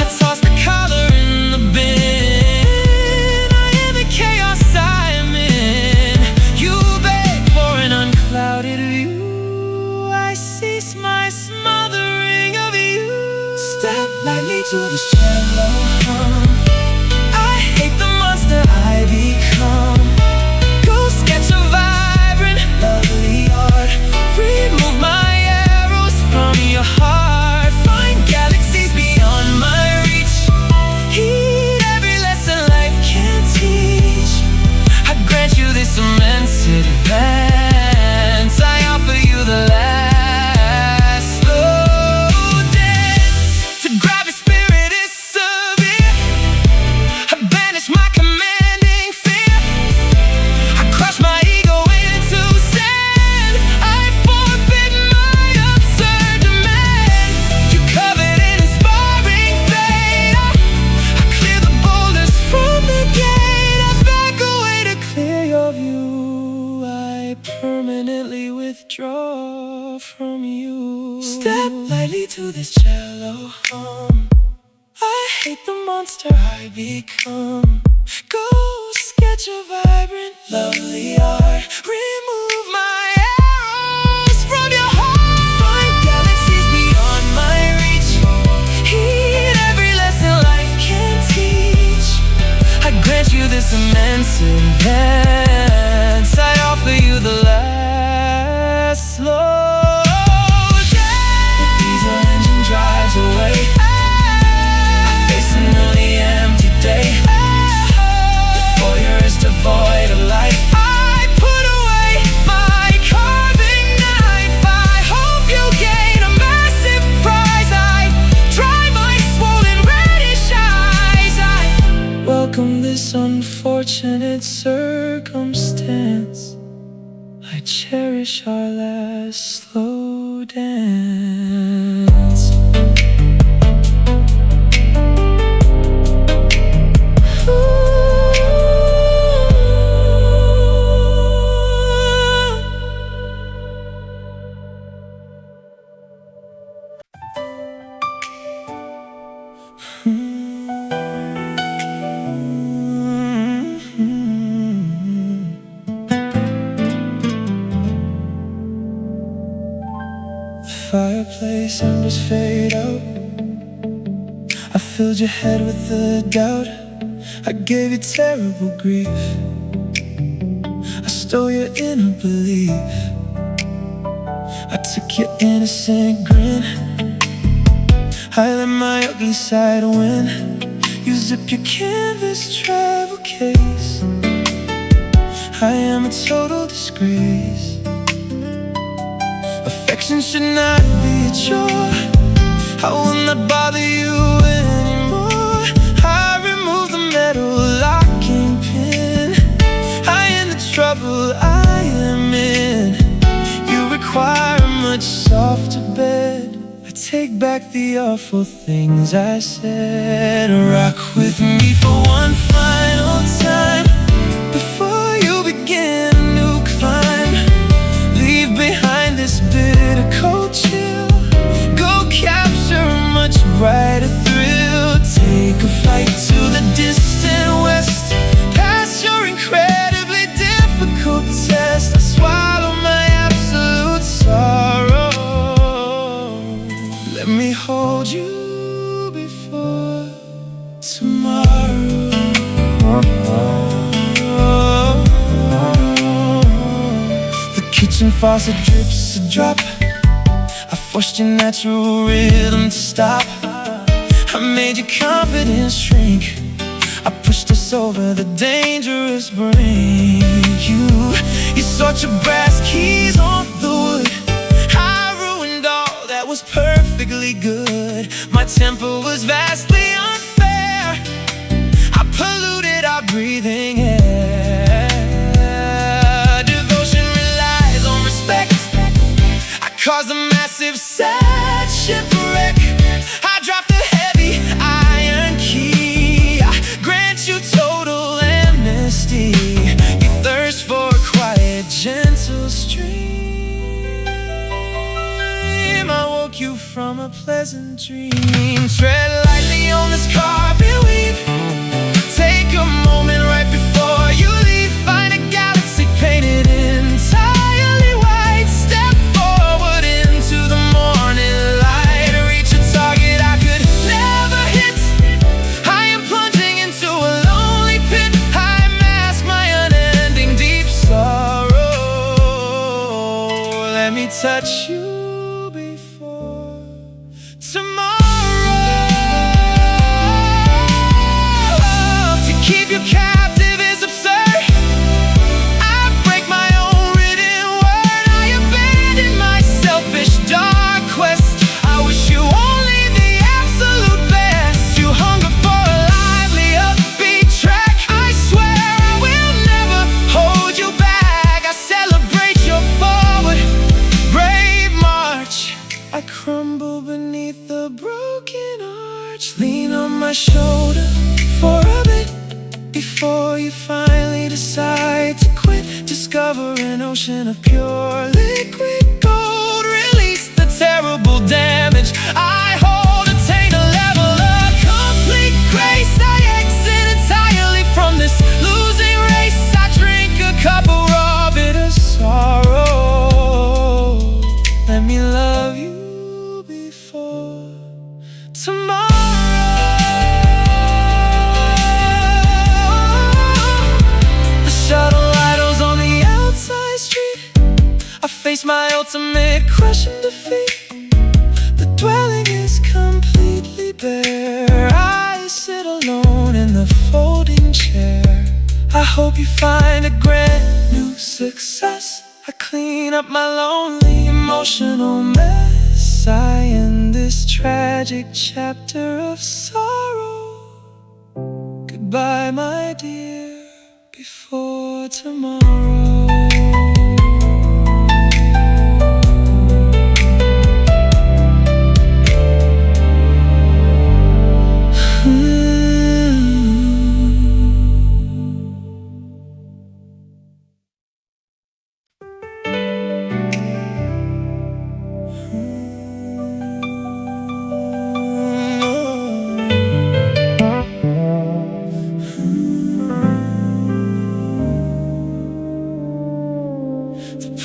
S1: I tossed the collar in the bin. I am the chaos I'm in. You beg for an unclouded view. I cease my smothering of you. Step lightly to this cello hum. I hate the monster I become. Go sketch a vibrant, lovely art. Remove my arrows from your heart. Find galaxies beyond my reach. Heed every lesson life can teach. I grant you this immense advance. I offer you the last slow dance. To grab your spirit is severe. I banish my commanding fear. I crush my ego into sand. I forfeit my absurd demand. You covered in inspiring fate. I clear the boulders from the gate. I back away to clear your view. I permanently withdraw from you. Step lightly to this cello hum. I hate the monster I become. Go sketch a vibrant, lovely art. Remove my arrows from your heart. Find galaxies beyond my reach. Heed every lesson life can teach. I grant you this immense advance. I offer you the last slow dance. The diesel engine drives away. I face an nearly empty day. The foyer is devoid of life. I put away my carving knife. I hope you gain a massive prize. I dry my swollen reddish eyes. I welcome this unfortunate circumstance. I cherish our last slow dance. Fireplace embers fade out. I filled your head with the doubt. I gave you terrible grief. I stole your inner belief. I took your innocent grin. I let my ugly side win. You zip your canvas travel case. I am a total disgrace. Affection should not be a chore. I will not bother you anymore. I remove the metal locking pin. I end the trouble I am in. You require a much softer bed. I take back the awful things I said. Rock with me for one final time before you begin a new climb. Leave behind this bitter cold chill. Go capture a much brighter thrill. Take a flight to the distant west. Pass your incredibly difficult test. I swallow my absolute sorrow. Let me hold you before tomorrow. The kitchen faucet drips a drop. I forced your natural rhythm to stop. I made your confidence shrink. I pushed us over the dangerous brink. You sought your brass keys on the wood. I ruined all that was perfectly good. temper was vastly unfair. I polluted our breathing air. Devotion relies on respect. I caused a massive sad shipwreck. I dropped a heavy iron key. I grant you total amnesty. You thirst for a quiet, gentle stream. I woke you from a pleasant dream. Tread lightly on this carpet weave. Take a moment right before you leave. Find a galaxy painted entirely white. Step forward into the morning light. Reach a target I could never hit. I am plunging into a lonely pit. I mask my unending deep sorrow. Let me touch you before tomorrow. To keep you captive is absurd. I break my own written word. I abandon my selfish dark quest. I wish you only the absolute best. You hunger for a lively upbeat track. I swear I will never hold you back. I celebrate your forward brave march. I crumble beneath the broken arch. Lean on my shoulder for a bit before you finally decide to quit. Discover an ocean of pure liquid gold. Release the terrible damage I hold. Attain a level of complete grace. I exit entirely from this losing race. I drink a cup of raw bitter sorrow. Let me love you before tomorrow. The shuttle idles on the outside street. I face my ultimate crushing defeat. The dwelling is completely bare. I sit alone in the folding chair. I hope you find a grand new success. I clean up my lonely emotional mess. I end this tragic chapter of sorrow. Goodbye, my dear, before tomorrow.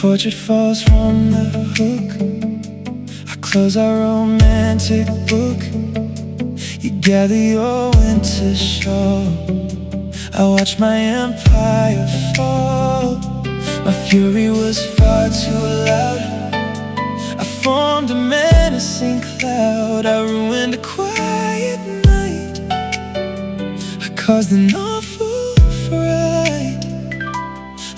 S1: Portrait falls from the hook. I close our romantic book. You gather your winter shawl. I watch my empire fall. My fury was far too loud. I formed a menacing cloud. I ruined a quiet night. I caused an awful fright.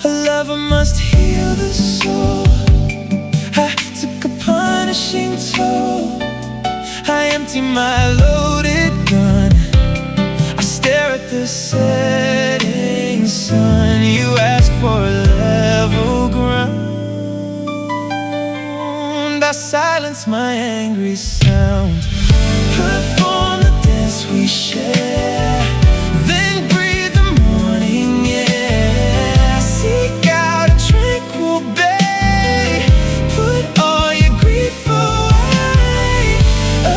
S1: A lover must heal the soul. I took a punishing toll. I empty my loaded gun. I stare at the setting sun. You ask for a level ground. I silence my angry sound. Perform the dance we share. Then breathe the morning air. Seek out a tranquil bay. Put all your grief away.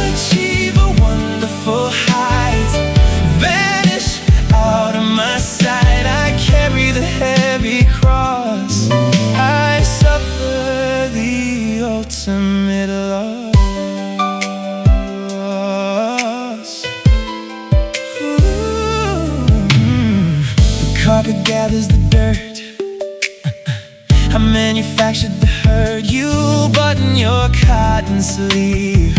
S1: Achieve a wonderful height. Vanish out of my sight. I carry the heavy cross. I suffer the ultimate loss. The carpet gathers the dirt. I manufactured the hurt. You button your cotton sleeve.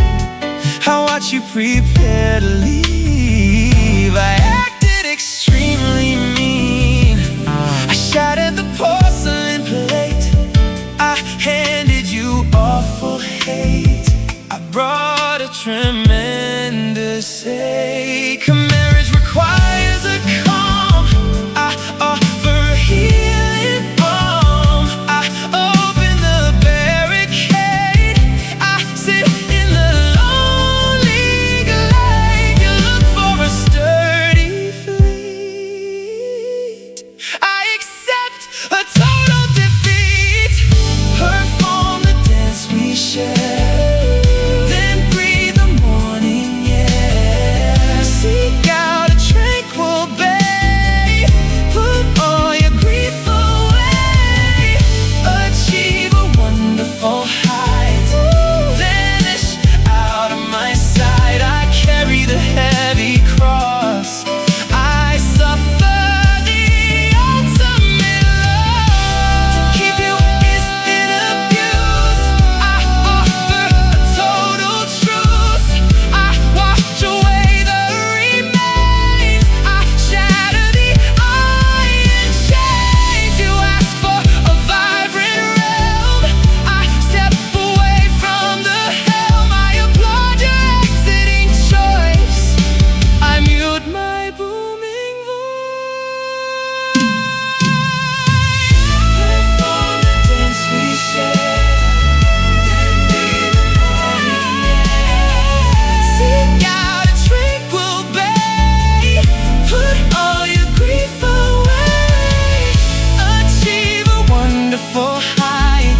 S1: I watch you prepare to leave. I acted extremely mean. I shattered the porcelain plate. I handed you awful hate. I brought a tremendous others' sake. A marriage requires a calm. I offer a healing balm. I open the barricade. I sit in the lonely glade. You look for a sturdy fleet. I accept a total defeat. Perform the dance we share, then breathe the morning air. Seek out a tranquil bay. Put all your grief away. Achieve a wonderful height. Vanish out of my sight. I carry the heavy cross. I suffer the ultimate loss. To keep you is in abuse. I offer a total truce. I wash away the remains. I shatter the iron chains. You ask for a vibrant realm. I step away from the helm. I applaud your exiting choice. I mute my booming voice. Perform the dance we share, then breathe the morning air. Seek out a tranquil bay. Put all your grief away. Achieve a wonderful height.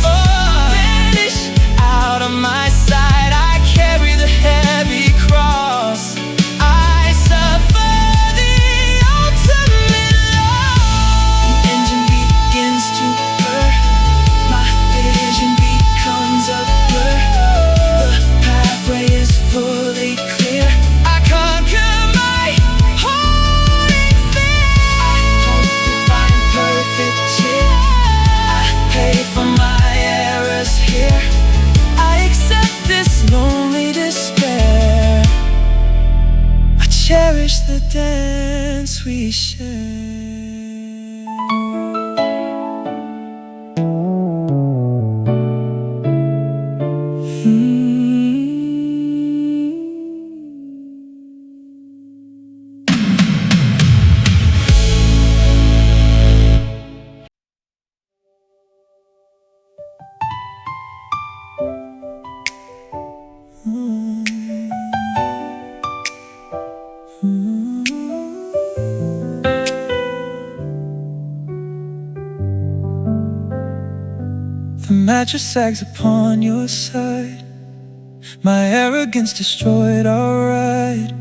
S1: Vanish out of my sight. I carry the heavy cross. I suffer the ultimate loss. The engine begins to purr. My vision becomes a blur. The pathway is fully clear. I conquer my haunting fear. I hope to find perfect cheer. I pay for my errors here. I accept this lonely despair. I cherish the dance we share. The mattress sags upon your side. My arrogance destroyed our ride.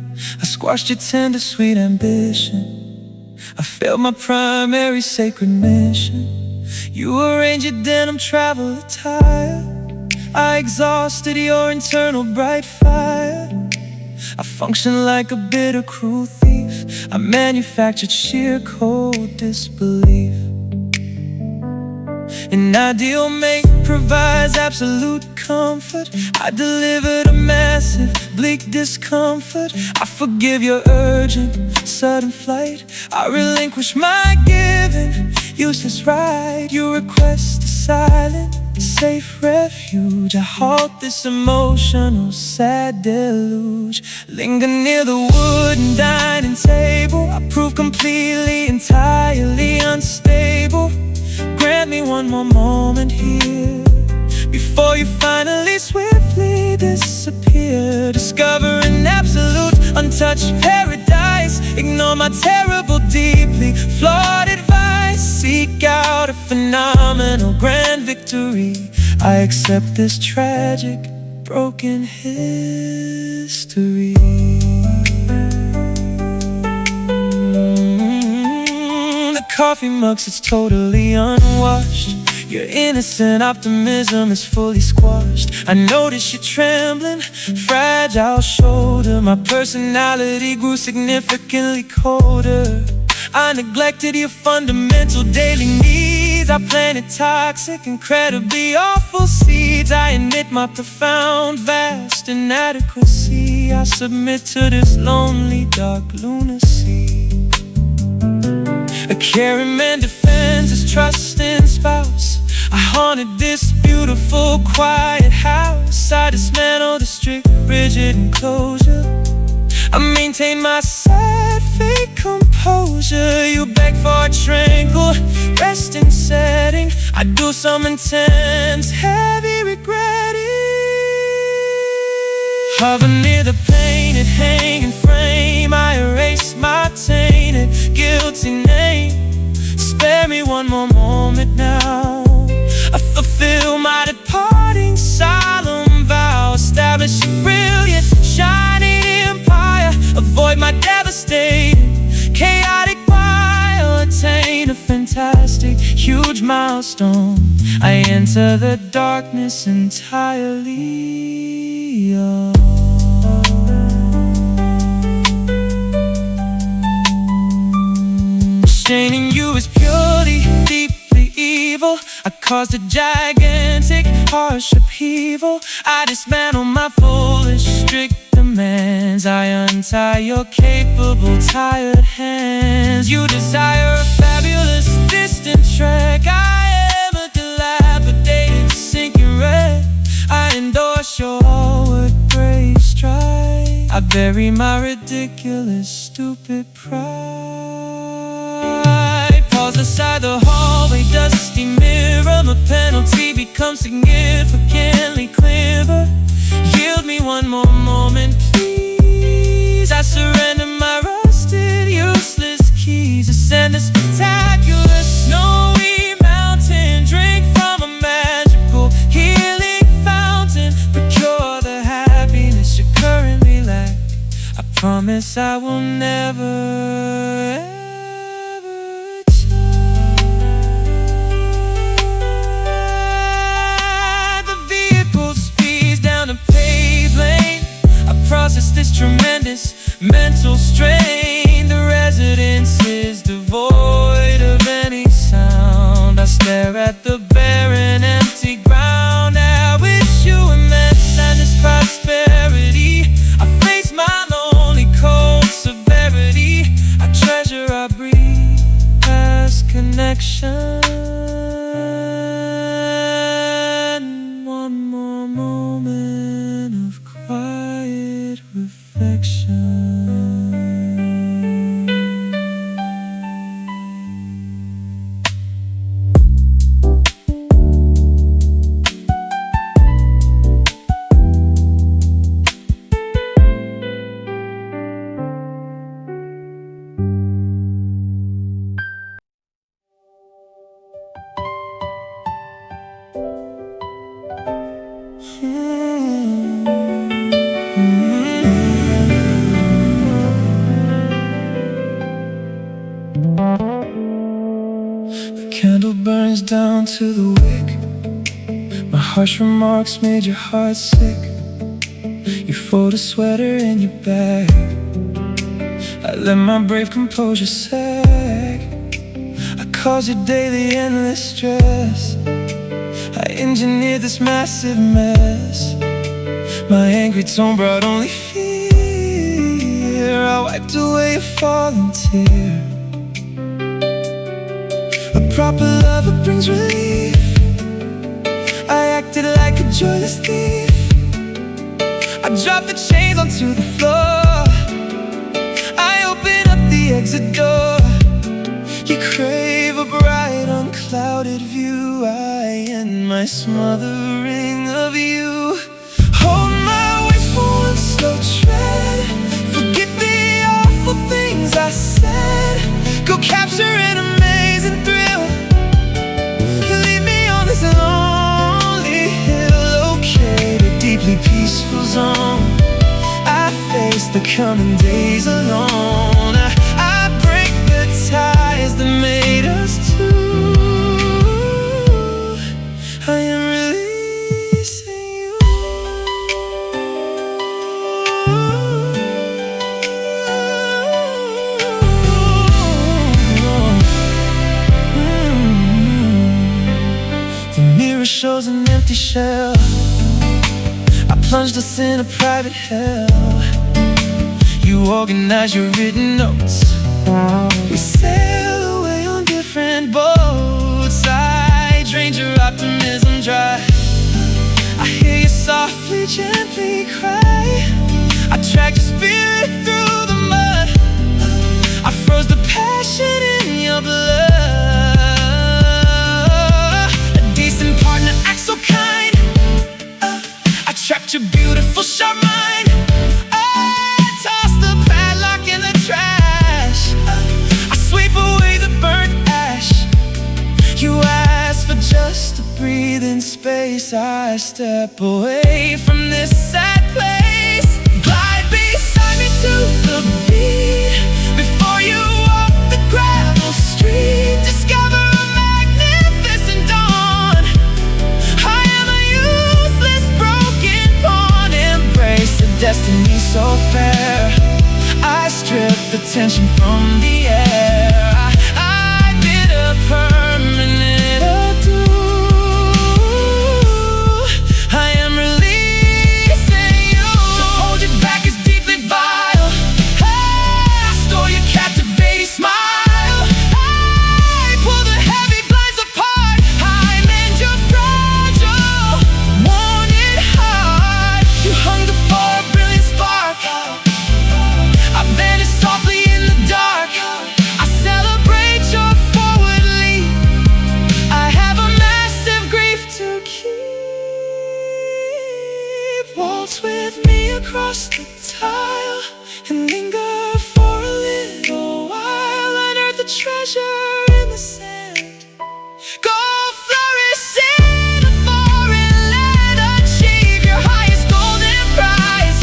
S1: I squashed your tender, sweet ambition. I failed my primary sacred mission. You arranged your denim travel attire. I exhausted your internal bright fire. I functioned like a bitter, cruel thief. I manufactured sheer cold disbelief. An ideal mate provides absolute comfort. I delivered a massive, bleak discomfort. I forgive your urgent, sudden flight. I relinquish my given, useless right. You request a silent, safe refuge. I halt this emotional, sad deluge. Linger near the wooden dining table. I prove completely, entirely unstable. Grant me one more moment here before you finally swiftly disappear. Discover an absolute, untouched paradise. Ignore my terrible, deeply flawed advice. Seek out a phenomenal grand victory. I accept this tragic, broken history. The coffee mug sits totally unwashed. Your innocent optimism is fully squashed. I notice you're trembling, fragile shoulder. My personality grew significantly colder. I neglected your fundamental daily needs. I planted toxic, incredibly awful seeds. I admit my profound, vast inadequacy. I submit to this lonely, dark lunacy. A caring man defends his trusting spouse. I haunted this beautiful, quiet house. I dismantled the strict, rigid enclosure. I maintain my sad fake composure. You beg for a tranquil resting setting. I do some intense, heavy regretting. Hover near the painted hanging frame. I erase my tainted, guilty name. Spare me one more moment now. I fulfill my departing solemn vow. Establish a brilliant, shining empire. Avoid my devastating, chaotic while attain a fantastic, huge milestone. I enter the darkness entirely alone. Staining you is purely, deeply evil. I caused a gigantic, harsh upheaval. I dismantle my foolish, strict demands. I untie your capable, tired hands. You desire a fabulous, distant trek. I am a dilapidated, sinking wreck. I endorse your all-word brave stride. I bury my ridiculous, stupid pride. Pause aside the hallway, dusty mirror. My penalty becomes significantly clearer. Yield me one more moment, please. I surrender my rusted, useless keys. Ascend a spectacular, snowy mountain. Drink from a magical, healing fountain. Procure the happiness you currently lack. I promise I will never, process this tremendous mental strain. The residence is devoid of any sound. I stare at the barren, empty ground. I wish you immense sadness, prosperity. I face my lonely, cold severity. I treasure our brief past connection. One more moment of quiet reflection. The candle burns down to the wick. My harsh remarks made your heart sick. You fold a sweater in your bag. I let my brave composure sag. I cause you daily endless stress. I engineered this massive mess. My angry tone brought only fear. I wiped away a falling tear. A proper lover brings relief. I acted like a joyless thief. I dropped the chains onto the floor. I open up the exit door. You crave a bright, unclouded view. I end my smothering of you. Hold my waist for one slow tread. Forget the awful things I said. Go capture an amazing thrill. Leave me on this lonely hill, located deeply peaceful zone. I face the coming days alone. I break the ties that made us two. I am releasing you. The mirror shows an empty shell. I plunged us in a private hell. You organize your written notes. We sail away on different boats. I drained your optimism dry. I hear you softly, gently cry. I dragged your spirit through the sharp mind. I toss the padlock in the trash. I sweep away the burnt ash. You ask for just a breathing space. I step away from this sad place. Glide beside me to the beat. Before you walk the gravel street, discover a magnificent dawn. I am a useless broken pawn. Embrace a destiny so fair. I strip the tension from the air. I bid a permanent adieu. I am releasing you. To hold you back is deeply vile. I stole your captivating smile. I pull the heavy blinds apart. I mend your fragile, wanted heart. You hunger for a brilliant spark. I vanish softly in the dark. I celebrate your forward leap. I have a massive grief to keep. Waltz with me across the tile and linger for a little while. Unearth the treasure in the sand. Go flourish in a foreign land. Achieve your highest golden prize.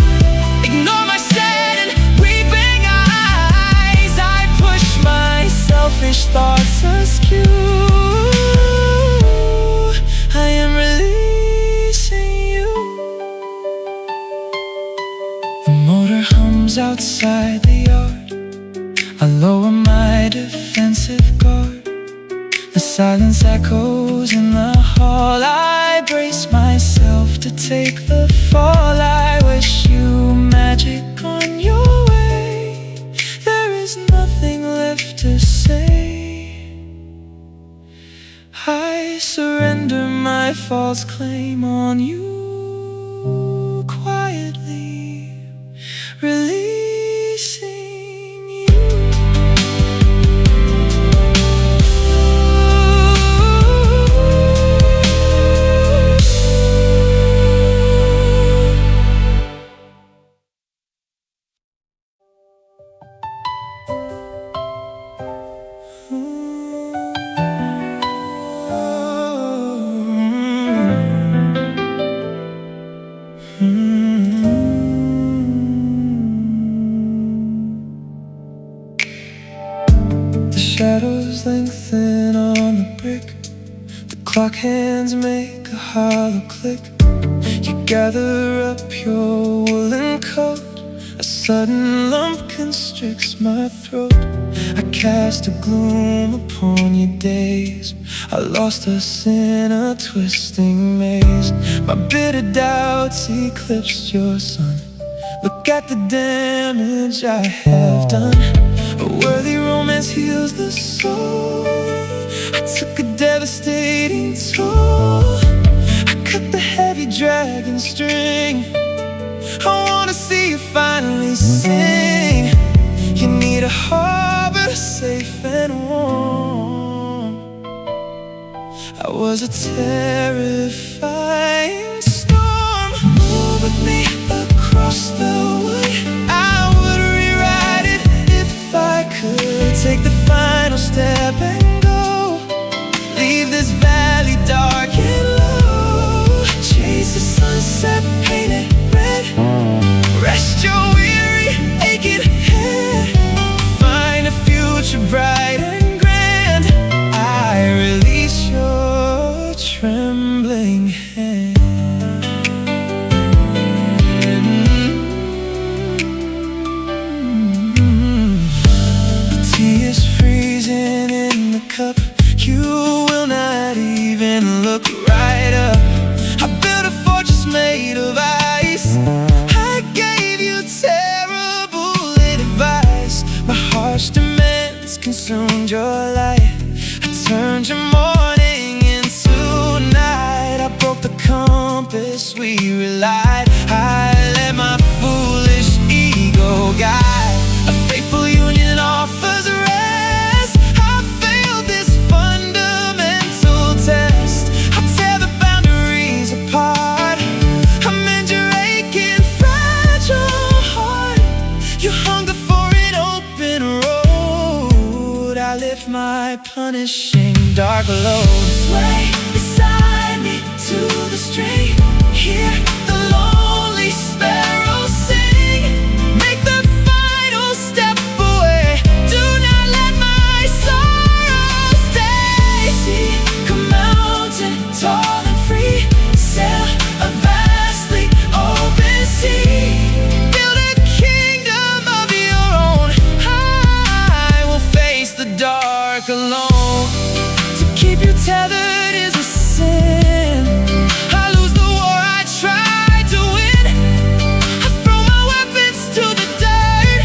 S1: Ignore my sad and weeping eyes. I push my selfish thoughts askew. I am releasing you. The motor hums outside the yard. I lower my defensive guard. The silence echoes in the hall. I brace myself to take the fall. I wish you magic on your way. There is nothing left to say. I surrender my false claim on you. Quietly releasing you. The shadows lengthen on the brick. The clock hands make a hollow click. You gather up your woolen coat. A sudden lump constricts my throat. I cast a gloom upon your days. I lost us in a twisting maze. My bitter doubts eclipsed your sun. Look at the damage I have done. A worthy romance heals the soul. I took a devastating toll. I cut the heavy dragon string. I wanna see you finally sing. You need a harbor safe and warm. I was a terrifying storm. Move with me across the wood. I would rewrite it if I could. Take the final step and go. Leave this valley dark and low. Chase the sunset painted red. Rest your weary, aching head. Find a future bright and grand. I release your trembling hand. my punishing dark load. Sway beside me to the street, hear the lonely sparrows sing. Make the final step away, do not let my sorrow stay. Seek a mountain tall and free, sail a vastly open sea. Build a kingdom of your own, I will face the dark alone. To keep you tethered is a sin. I lose the war I tried to win. I throw my weapons to the dirt.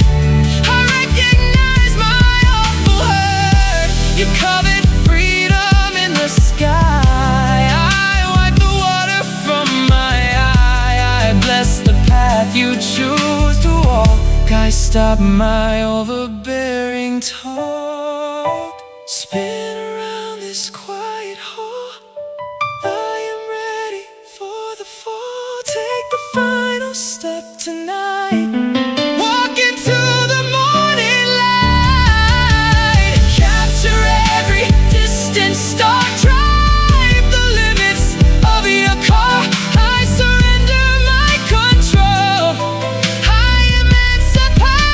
S1: I recognize my awful hurt. You covered freedom in the sky. I wipe the water from my eye. I bless the path you choose to walk. I stop my overbearing talk. Spin around this quiet hall, I am ready for the fall. Take the final step tonight, walk into the morning light. Capture every distant star, drive the limits of your car. I surrender my control, I emancipate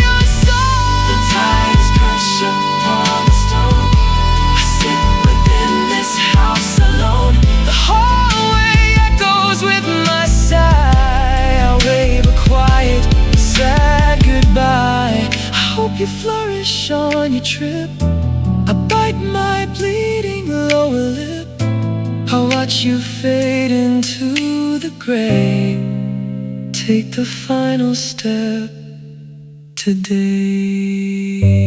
S1: your soul. The tides crush upon the stone, I sit within this house alone. The hallway echoes with my sigh. I wave a quiet, sad goodbye. I hope you flourish on your trip. I bite my bleeding lower lip. I watch you fade into the gray. Take the final step today.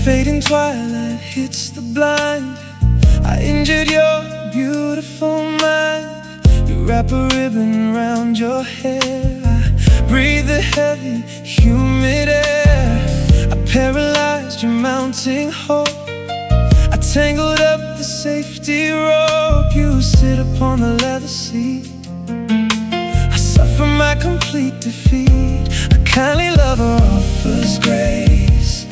S1: Fading twilight hits the blind. I injured your beautiful mind. You wrap a ribbon around your hair. I breathe the heavy, humid air. I paralyzed your mounting hope. I tangled up the safety rope. You sit upon the leather seat. I suffer my complete defeat. A kindly lover offers grace.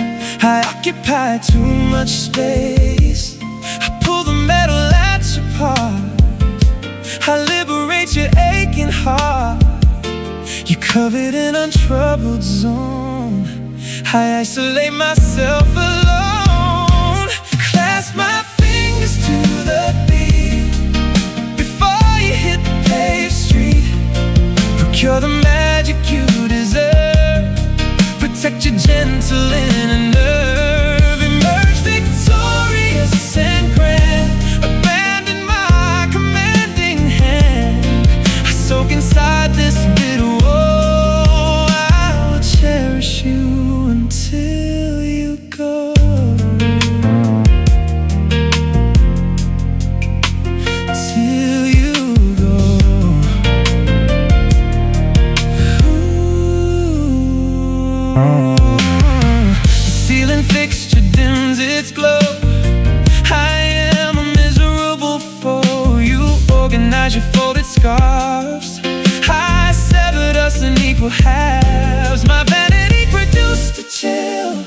S1: I occupy too much space. I pull the metal at your part. I liberate your aching heart. You're covered in untroubled zone. I isolate myself alone. Clasp my fingers to the beat before you hit the paved street. Procure the magic you deserve. Protect your gentle inner nerve. Emerge victorious and grand. Abandon my commanding hand. I soak inside this bitter woe. I will cherish you until you go. Till you go. The ceiling fixture dims its glow. I am a miserable foe. You organize your folded scarves. I severed us in equal halves. My vanity produced a chill.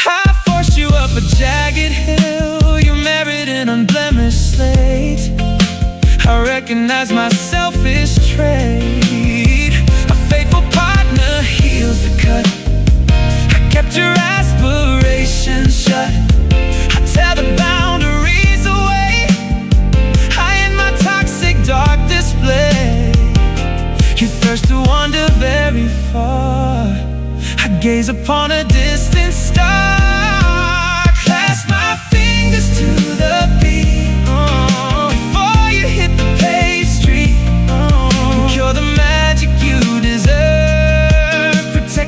S1: I forced you up a jagged hill. You merit an unblemished slate. I recognize my selfish trait. A faithful partner heals the cut. I kept your aspirations shut. I tear the boundaries away. I end my toxic dark display. You thirst to wander very far. I gaze upon a distant star. Clasp my fingers to the beat before you hit the paved street. You're the magic you deserve. Protect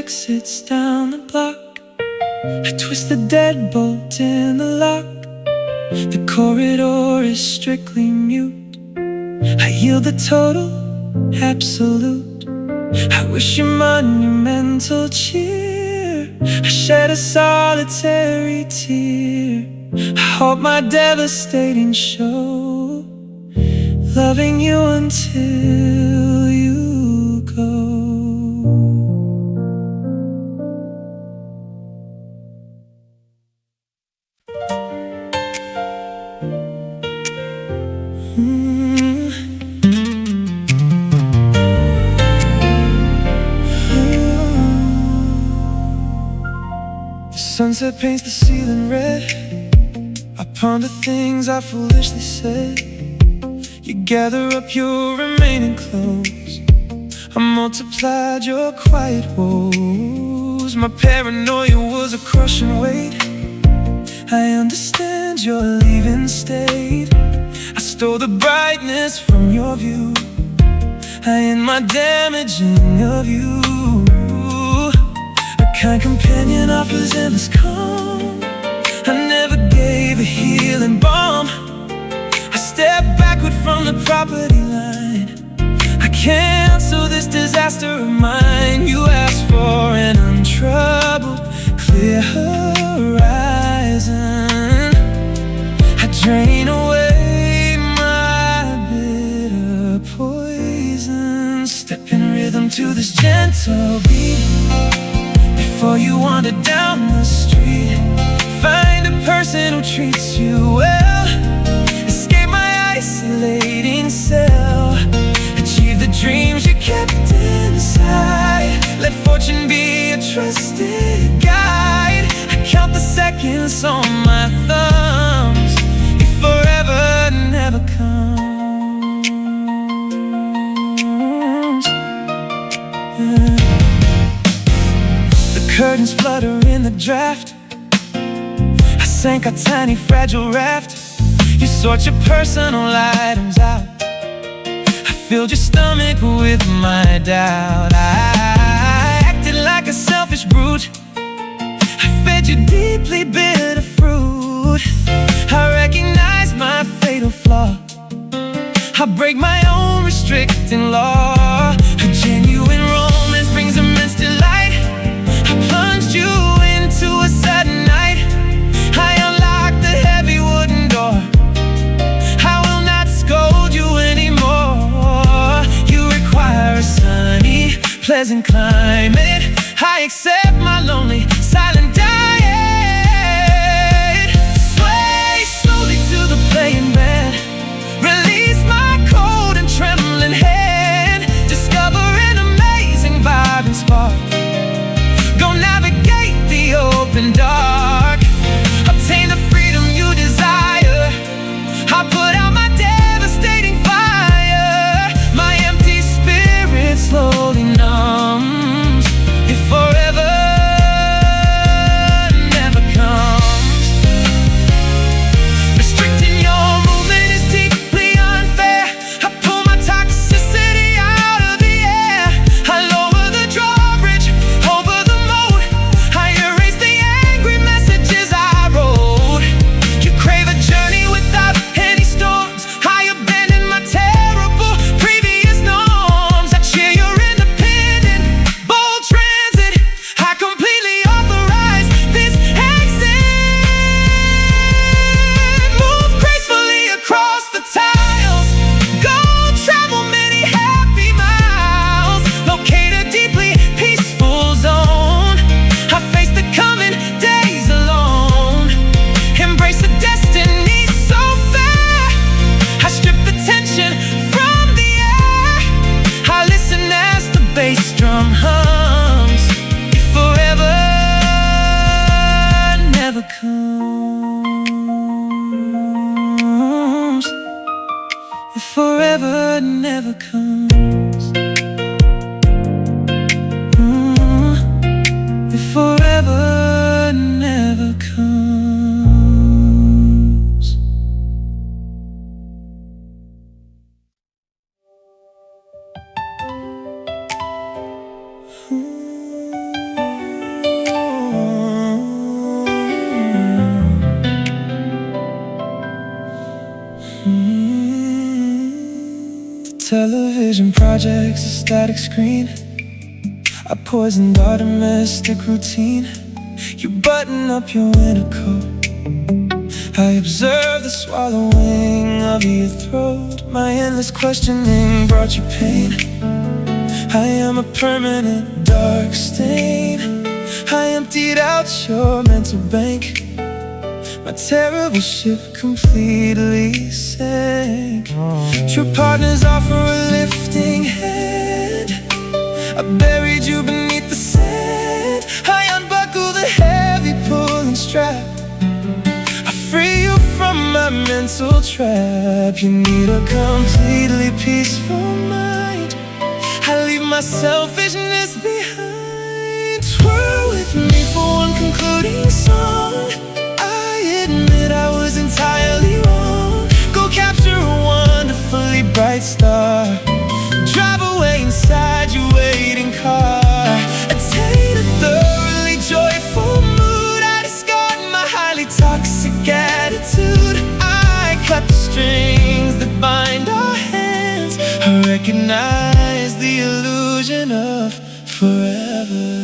S1: exits down the block. I twist the deadbolt in the lock. The corridor is strictly mute. I yield the total, absolute. I wish you monumental cheer. I shed a solitary tear. I hope my devastating show, loving you until you go. The sunset paints the ceiling red. I ponder things I foolishly said. You gather up your remaining clothes. I multiplied your quiet woes. My paranoia was a crushing weight. I understand your leaving state. I stole the brightness from your view. I end my damaging of you. A kind companion offers endless calm. I never gave a healing balm. I step backward from the property line. I cancel this disaster of mine. You asked for an untroubled, clear horizon. I drain away my bitter poison. Step in rhythm to this gentle beat. Before you wander down the street, find a person who treats you well. Escape my isolating cell. Achieve the dreams you kept inside. Let fortune be a trusted guide. I count the seconds on my thumbs. If forever never comes, the curtains flutter in the draft. I sank a tiny fragile raft. You sort your personal items out. I filled your stomach with my doubt. I acted like a selfish brute. I fed you deeply bitter fruit. I recognize my fatal flaw. I break my own restricting law. A genuine romance brings immense delight. I plunged you into a sudden night. I unlocked the heavy wooden door. I will not scold you anymore. You require a sunny, pleasant climate. I accept my lonely, silent diet. Sway slowly to the playing bed. Release my cold and trembling hand. Discover an amazing vibe and spark. Go navigate the open dark. Obtain the freedom you desire. I put out my devastating fire. My empty spirit slowly numbs. If forever never comes, restricting your movement is deeply unfair. I pull my toxicity out of the air. I lower the drawbridge over the moat. I erase the angry messages I wrote. You crave a journey without any storms. I abandon my terrible previous norms. I cheer your independent, bold transit. I completely authorize this exit. Move gracefully across the tiles. Go travel many happy miles. Locate a deeply peaceful zone. I face the coming days alone. Embrace a destiny so fair. I strip the tension from the air. I listen as the bass drum hums. If forever never comes, if forever never comes, if forever never comes. television projects, a static screen. I poisoned our domestic routine. You button up your winter coat. I observe the swallowing of your throat. My endless questioning brought you pain. I am a permanent dark stain. I emptied out your mental bank. My terrible ship completely sank. True partners offer a lifting hand. I buried you beneath the sand. I unbuckle the heavy pulling strap. I free you from my mental trap. You need a completely peaceful mind. I leave my selfishness behind. Twirl with me for one concluding song. I admit I was entirely wrong. Go capture a wonderfully bright star. Drive away inside your waiting car. Attain a thoroughly joyful mood. I discard my highly toxic attitude. I cut the strings that bind our hands. I recognize the illusion of forever.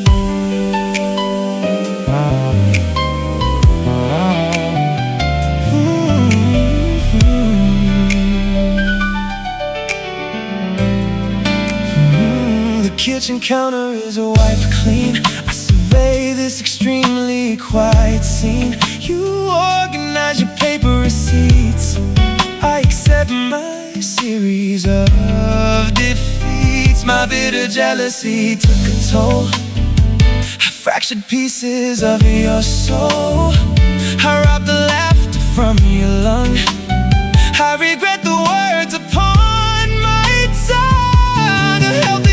S1: Kitchen counter is wiped clean. I survey this extremely quiet scene. You organize your paper receipts. I accept my series of defeats. My bitter jealousy took a toll. I fractured pieces of your soul. I robbed the laughter from your lung. I regret the words upon my tongue. A healthy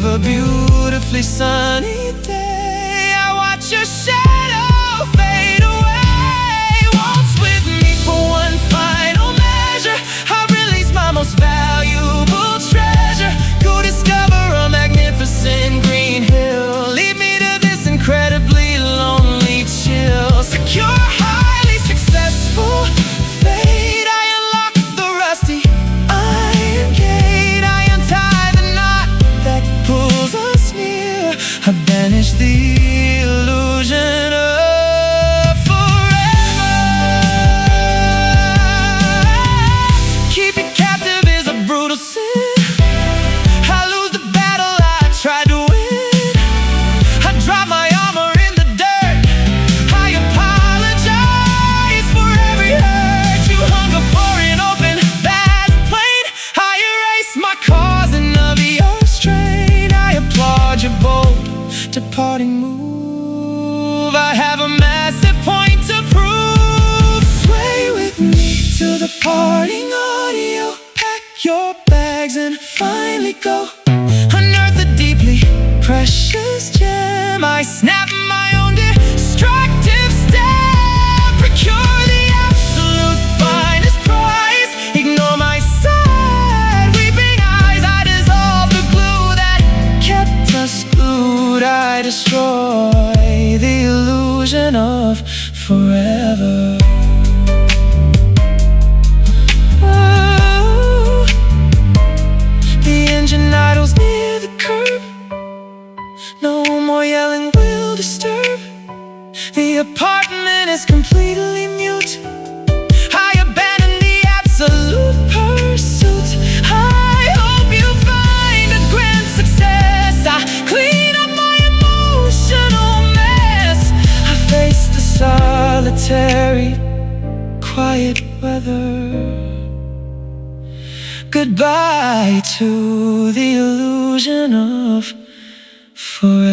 S1: a beautifully sunny day. I watch your shadow fade away. Waltz with me for one final measure. I release my most valuable treasure. Go discover a magnificent green hill. Lead me to this incredibly lonely chill. Secure, highly successful fate. I unlock the rusty iron gate. I untie the knot that pulls us near. I banish the illusion of forever. Keep you captive is a brutal sin. I lose the battle I tried to win. I drop my armor in the dirt. I apologize for every hurt. You hunger for an open, vast plain. I erase my cause and of your strain. I applaud your bold departing move. I have a massive point to prove. Sway with me to the parting audio. Pack your bags and finally go. Unearth a deeply precious gem. I snap my own destructive step. Procure the absolute finest prize. Ignore my sad weeping eyes. I dissolve the glue that kept us glued. I destroy the illusion of forever. Oh, the engine idles near the curb. No more yelling will disturb. The apartment is completely mute. I abandon the absolute pursuit. I hope you find a grand success. I clean up my emotional mess. I face the solitary, quiet weather. Goodbye to the illusion of forever.